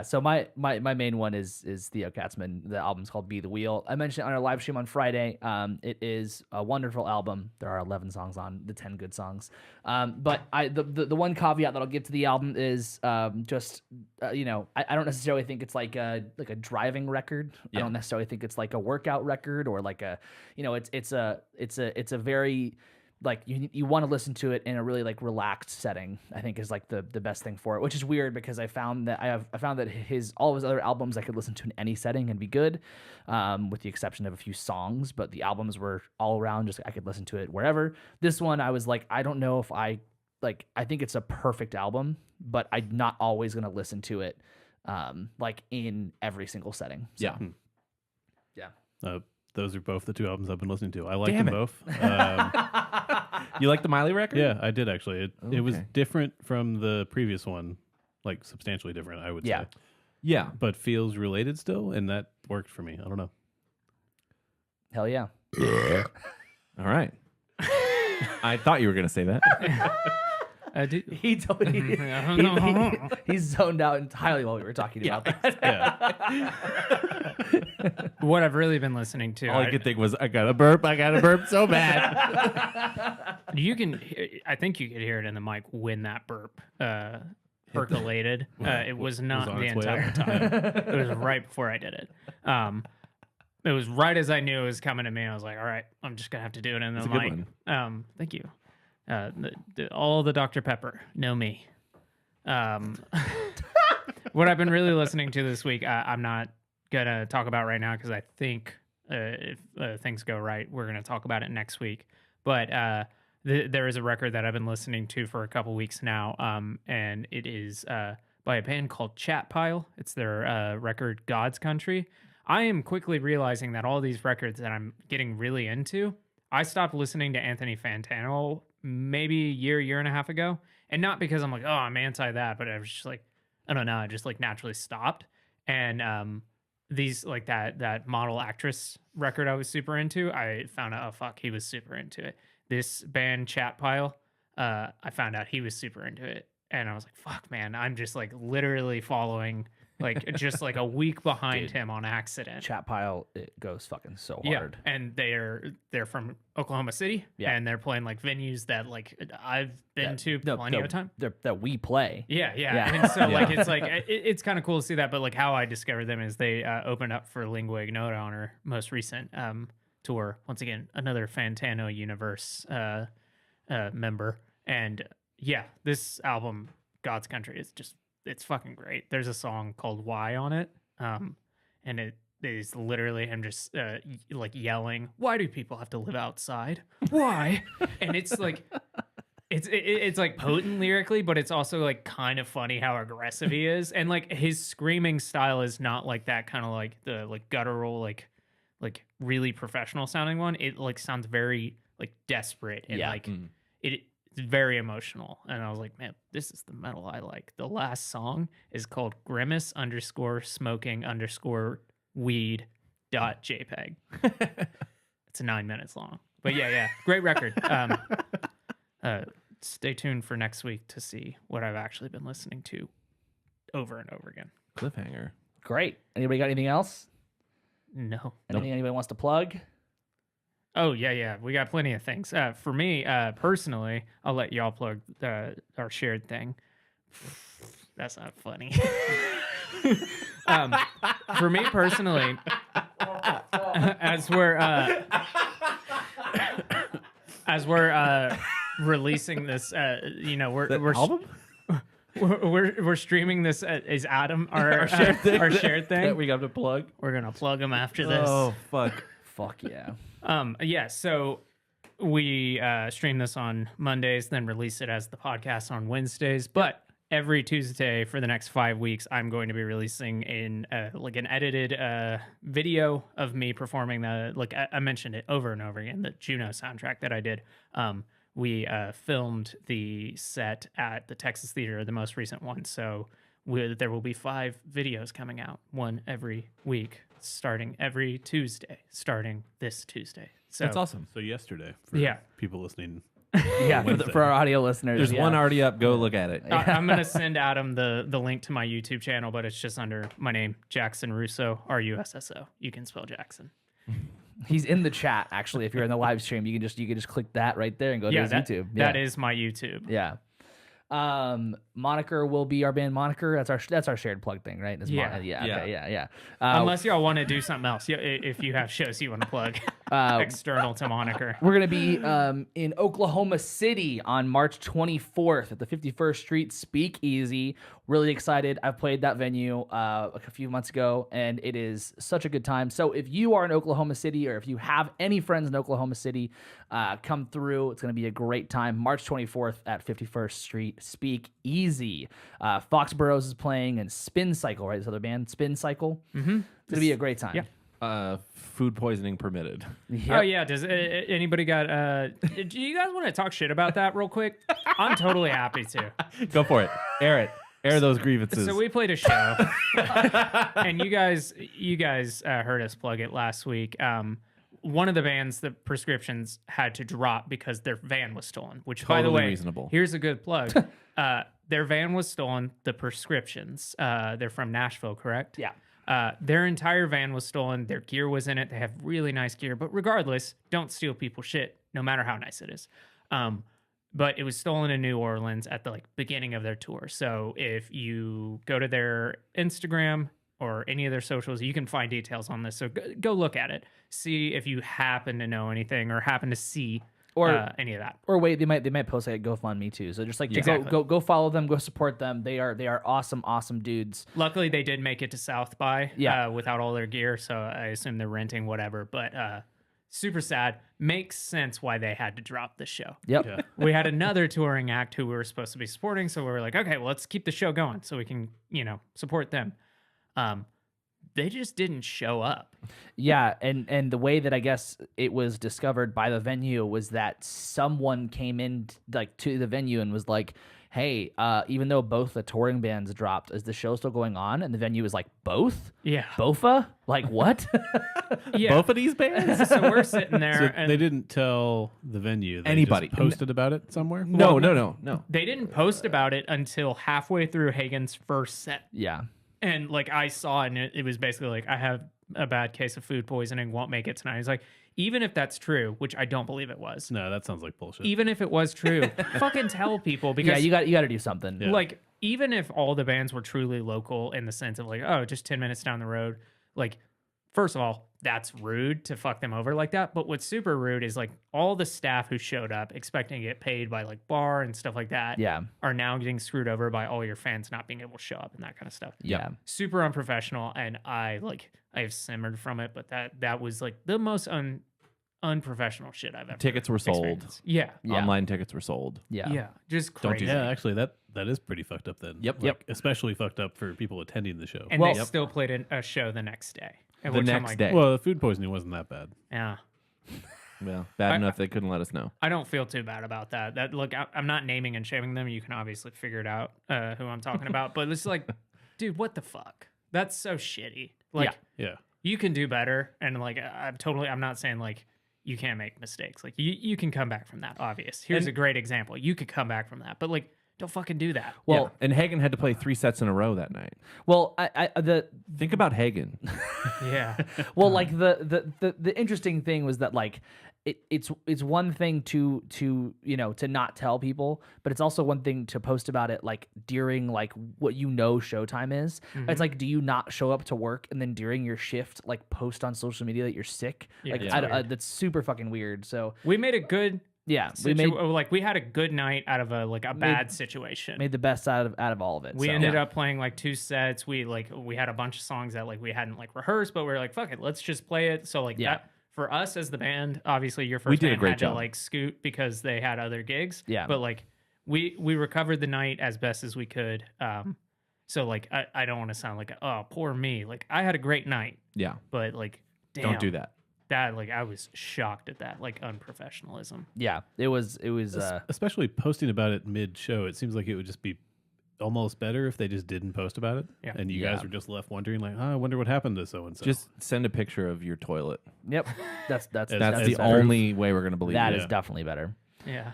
So my main one is Theo Katzman. The album's called Be the Wheel. I mentioned it on our live stream on Friday. It is a wonderful album. There are 11 songs on the 10 good songs. But the one caveat that I'll give to the album is I don't necessarily think it's like a driving record. I don't necessarily think it's like a workout record or like a, it's a very, like you want to listen to it in a really like relaxed setting, I think is like the best thing for it, which is weird because I found that all of his other albums I could listen to in any setting and be good, with the exception of a few songs, but the albums were all around just I could listen to it wherever. This one I was like, I don't know if I think it's a perfect album, but I'm not always going to listen to it like in every single setting. So,
Yeah.
yeah.
Those are both the two albums I've been listening to. I like
Damn
them
it.
both.
You like the Miley record?
Yeah, I did actually. It was
Okay.
different from the previous one, like substantially different, I would
Yeah.
say.
Yeah.
But feels related still, and that worked for me. I don't know.
Hell yeah.
All right. I thought you were going to say that.
He totally he zoned out entirely while we were talking about that.
Yeah.
What I've really been listening to.
All I could think was, I got to burp so bad.
I think you could hear it in the mic when that burp percolated. It was not
on
the
its way
entire
up.
time. It was right before I did it. It was right as I knew it was coming to me. I was like, all right, I'm just going to have to do it in the
It's a good
mic.
one.
Thank you. All the Dr. Pepper. Know me. What I've been really listening to this week, I'm not going to talk about right now because I think if things go right, we're going to talk about it next week. But there is a record that I've been listening to for a couple weeks now, and it is by a band called Chat Pile. It's their record God's Country. I am quickly realizing that all these records that I'm getting really into, I stopped listening to Anthony Fantano maybe a year and a half ago. And not because I'm like, oh, I'm anti that, but I was just like, I don't know, I just like naturally stopped. And these like that model actress record I was super into, I found out, oh fuck, he was super into it. This band Chat Pile, I found out he was super into it. And I was like, fuck man, I'm just like literally following like just like a week behind him on accident.
Chat Pile, it goes fucking so
Yeah,
hard.
and they're from Oklahoma City,
Yeah.
and they're playing like venues that like I've been to plenty of time.
That we play.
Yeah.
Yeah.
And so like it's like it's kind of cool to see that, but like how I discovered them is they opened up for Lingua Ignota on her most recent tour. Once again, another Fantano universe member, and yeah, this album God's Country is just. It's fucking great. There's a song called "Why" on it, and it is literally him just like yelling, "Why do people have to live outside? Why?" And it's like, it's like potent lyrically, but it's also like kind of funny how aggressive he is, and like his screaming style is not like that kind of like the like guttural like really professional sounding one. It like sounds very like desperate and like it. It's very emotional, and I was like, man, this is the metal I like. The last song is called Grimace _smoking_weed.jpg. It's 9 minutes long, but yeah, great record. Stay tuned for next week to see what I've actually been listening to over and over again.
Cliffhanger.
Great. Anybody got anything else?
No.
Anything anybody wants to plug?
Oh, yeah. We got plenty of things. For me, personally, I'll let y'all plug our shared thing. That's not funny. For me personally, as we're releasing this, we're
album?
We're streaming this is Adam our shared thing, our shared thing
That we got to plug.
We're gonna plug him after this.
Oh fuck.
Fuck yeah.
So we stream this on Mondays, then release it as the podcast on Wednesdays. But every Tuesday for the next 5 weeks, I'm going to be releasing an edited video of me performing I mentioned it over and over again, the Juno soundtrack that I did. We filmed the set at the Texas Theater, the most recent one. So there will be 5 videos coming out, one every week, starting every Tuesday, starting this Tuesday. So
That's awesome.
So yesterday, for people listening.
Yeah, for our audio listeners.
There's one already up. Go look at it.
I'm going to send Adam the link to my YouTube channel, but it's just under my name, Jackson Russo, Russo. You can spell Jackson.
He's in the chat, actually. If you're in the live stream, you can just click that right there and go to his YouTube.
That is my YouTube.
Yeah. Moniker will be our band Moniker. That's our shared plug thing, right? It's
Yeah.
Okay, yeah.
Unless y'all want to do something else. If you have shows you want to plug. external to moniker.
We're going to be in Oklahoma City on March 24th at the 51st Street Speakeasy. Really excited. I've played that venue a few months ago, and it is such a good time. So if you are in Oklahoma City, or if you have any friends in Oklahoma City, come through. It's going to be a great time. March 24th at 51st Street Speakeasy. Foxboroughs is playing, and Spin Cycle, right? This other band, Spin Cycle. Mm-hmm. It's going to be a great time.
Yeah.
Food poisoning permitted.
Yep.
Oh yeah, does anybody got do you guys want to talk shit about that real quick? I'm totally happy to.
Go for it. Air it. Air those grievances.
So we played a show, and you guys heard us plug it last week. One of the bands, the Prescriptions, had to drop because their van was stolen. Which, by the
Totally
way,
reasonable.
here's a good plug. Their van was stolen. The Prescriptions. They're from Nashville, correct?
Yeah.
Their entire van was stolen. Their gear was in it. They have really nice gear, but regardless, don't steal people's shit, no matter how nice it is. But it was stolen in New Orleans at the beginning of their tour. So if you go to their Instagram or any of their socials, you can find details on this. So go look at it. See if you happen to know anything or happen to see any of that.
Or wait, they might post a GoFundMe too. So just
Exactly.
go follow them, go support them. They are awesome dudes.
Luckily, they did make it to South by without all their gear. So I assume they're renting whatever. But super sad. Makes sense why they had to drop the show.
Yep.
Yeah.
We had another touring act who we were supposed to be supporting, so we were like, okay, well, let's keep the show going so we can, support them. They just didn't show up.
Yeah, and the way that I guess it was discovered by the venue was that someone came in to the venue and was like, hey, even though both the touring bands dropped, is the show still going on? And the venue was like, both?
Yeah.
Bofa? Like what?
Yeah.
Both of these bands?
So we're sitting there,
So
and
they didn't tell the venue. They
Anybody.
just posted about it somewhere.
No.
they didn't post about it until halfway through Hagen's first set.
Yeah.
And I saw it, and it was basically like, I have a bad case of food poisoning, won't make it tonight. He's like, even if that's true, which I don't believe it was.
No, that sounds like bullshit.
Even if it was true, fucking tell people, because
Yeah, you got to do something.
Yeah.
even if all the bands were truly local in the sense of just 10 minutes down the road, first of all, that's rude to fuck them over like that. But what's super rude is all the staff who showed up expecting to get paid by bar and stuff like that
Yeah.
are now getting screwed over by all your fans not being able to show up and that kind of stuff.
Yeah.
Super unprofessional. And I have simmered from it, but that was the most unprofessional shit I've ever
Tickets were sold.
experienced. Yeah.
Yeah.
Online tickets were sold.
Yeah.
Yeah. Just
Don't
crazy.
do
Yeah, actually, that is pretty fucked up then.
Yep.
Especially fucked up for people attending the show.
And
Well-
they still played a show the next day.
The
which I'm
next
like,
day.
Well, the food poisoning wasn't that bad.
Yeah.
Well, bad enough they couldn't let us know.
I don't feel too bad about that. I'm not naming and shaming them. You can obviously figure it out who I'm talking about. But it's dude, what the fuck? That's so shitty.
Yeah.
You can do better. And I'm not saying you can't make mistakes. You can come back from that. Obvious. Here's a great example. You could come back from that, but don't fucking do that.
Well,
Yeah. And Hagen had to play 3 sets in a row that night.
well,
Think about Hagen.
Yeah.
well, the interesting thing was that it's one thing to not tell people, but it's also one thing to post about it during what showtime is. It's do you not show up to work and then during your shift post on social media that you're sick?
Yeah, it's
I that's super fucking weird. So
We made a good
yeah, we
we had a good night out of a bad situation.
made the best out of all of it.
We
so.
ended up playing 2 sets. We had a bunch of songs that we hadn't rehearsed, but we were fuck it, let's just play it. So that for us as the band, obviously your first
did a
band
great
had
job.
to scoot because they had other gigs.
Yeah.
But we recovered the night as best as we could. So I don't want to sound oh poor me. I had a great night,
Yeah.
but damn,
Don't do that.
That I was shocked at that unprofessionalism.
Yeah, it was
Especially posting about it mid-show. It seems like it would just be almost better if they just didn't post about it.
Yeah.
And you guys were just left wondering, I wonder what happened to so-and-so.
Just send a picture of your toilet.
Yep. That's
That's the
better.
only way we're going to believe
That
it.
is definitely better.
Yeah.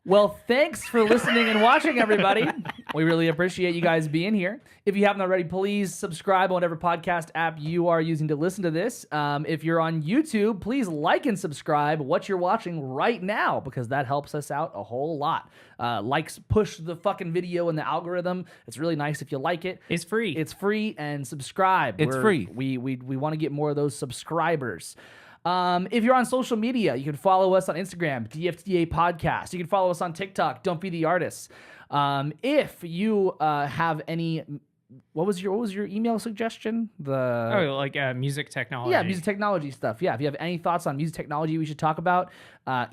Well, thanks for listening and watching, everybody. We really appreciate you guys being here. If you haven't already, please subscribe on whatever podcast app you are using to listen to this. If you're on YouTube, please like and subscribe what you're watching right now, because that helps us out a whole lot. Likes push the fucking video in the algorithm. It's really nice if you like it.
It's free.
It's free, and subscribe.
It's free.
We want to get more of those subscribers. If you're on social media, you can follow us on Instagram, DFTA Podcast. You can follow us on TikTok, Don't Be the Artist. If you have any, what was your email suggestion?
Music technology.
Yeah, music technology stuff. Yeah, if you have any thoughts on music technology we should talk about,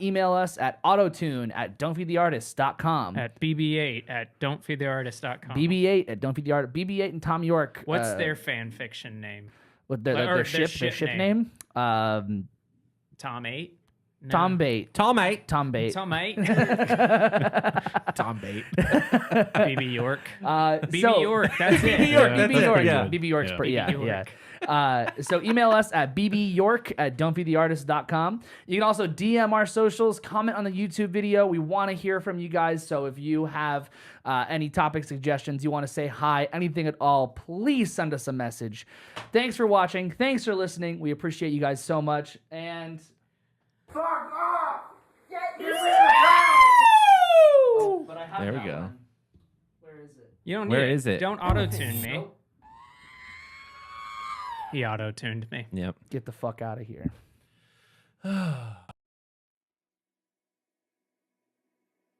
email us at autotune@don'tfeedtheartist.com.
At bb8@don'tfeedtheartist.com.
bb8@don'tfeedtheartist. BB8 and Tom York.
What's their fan fiction name?
What their ship name?
Tom 8? No.
Tom Bait.
Tom 8.
Tom Bait.
Tom 8.
Tom Bait.
BB York.
BB
York. That's it.
BB York.
Yeah,
BB York.
yeah.
BB York's
BB York.
So email us at bbyork@don'tfeedtheartist.com. You can also DM our socials, comment on the YouTube video. We want to hear from you guys. So if you have any topic suggestions, you want to say hi, anything at all, please send us a message. Thanks for watching. Thanks for listening. We appreciate you guys so much. And
Fuck off! Get your
but I have
There we
that
go.
one. Where is it?
You don't
Where
need
is it?
Don't auto-tune me.
Nope.
He auto-tuned me.
Yep.
Get the fuck out of here.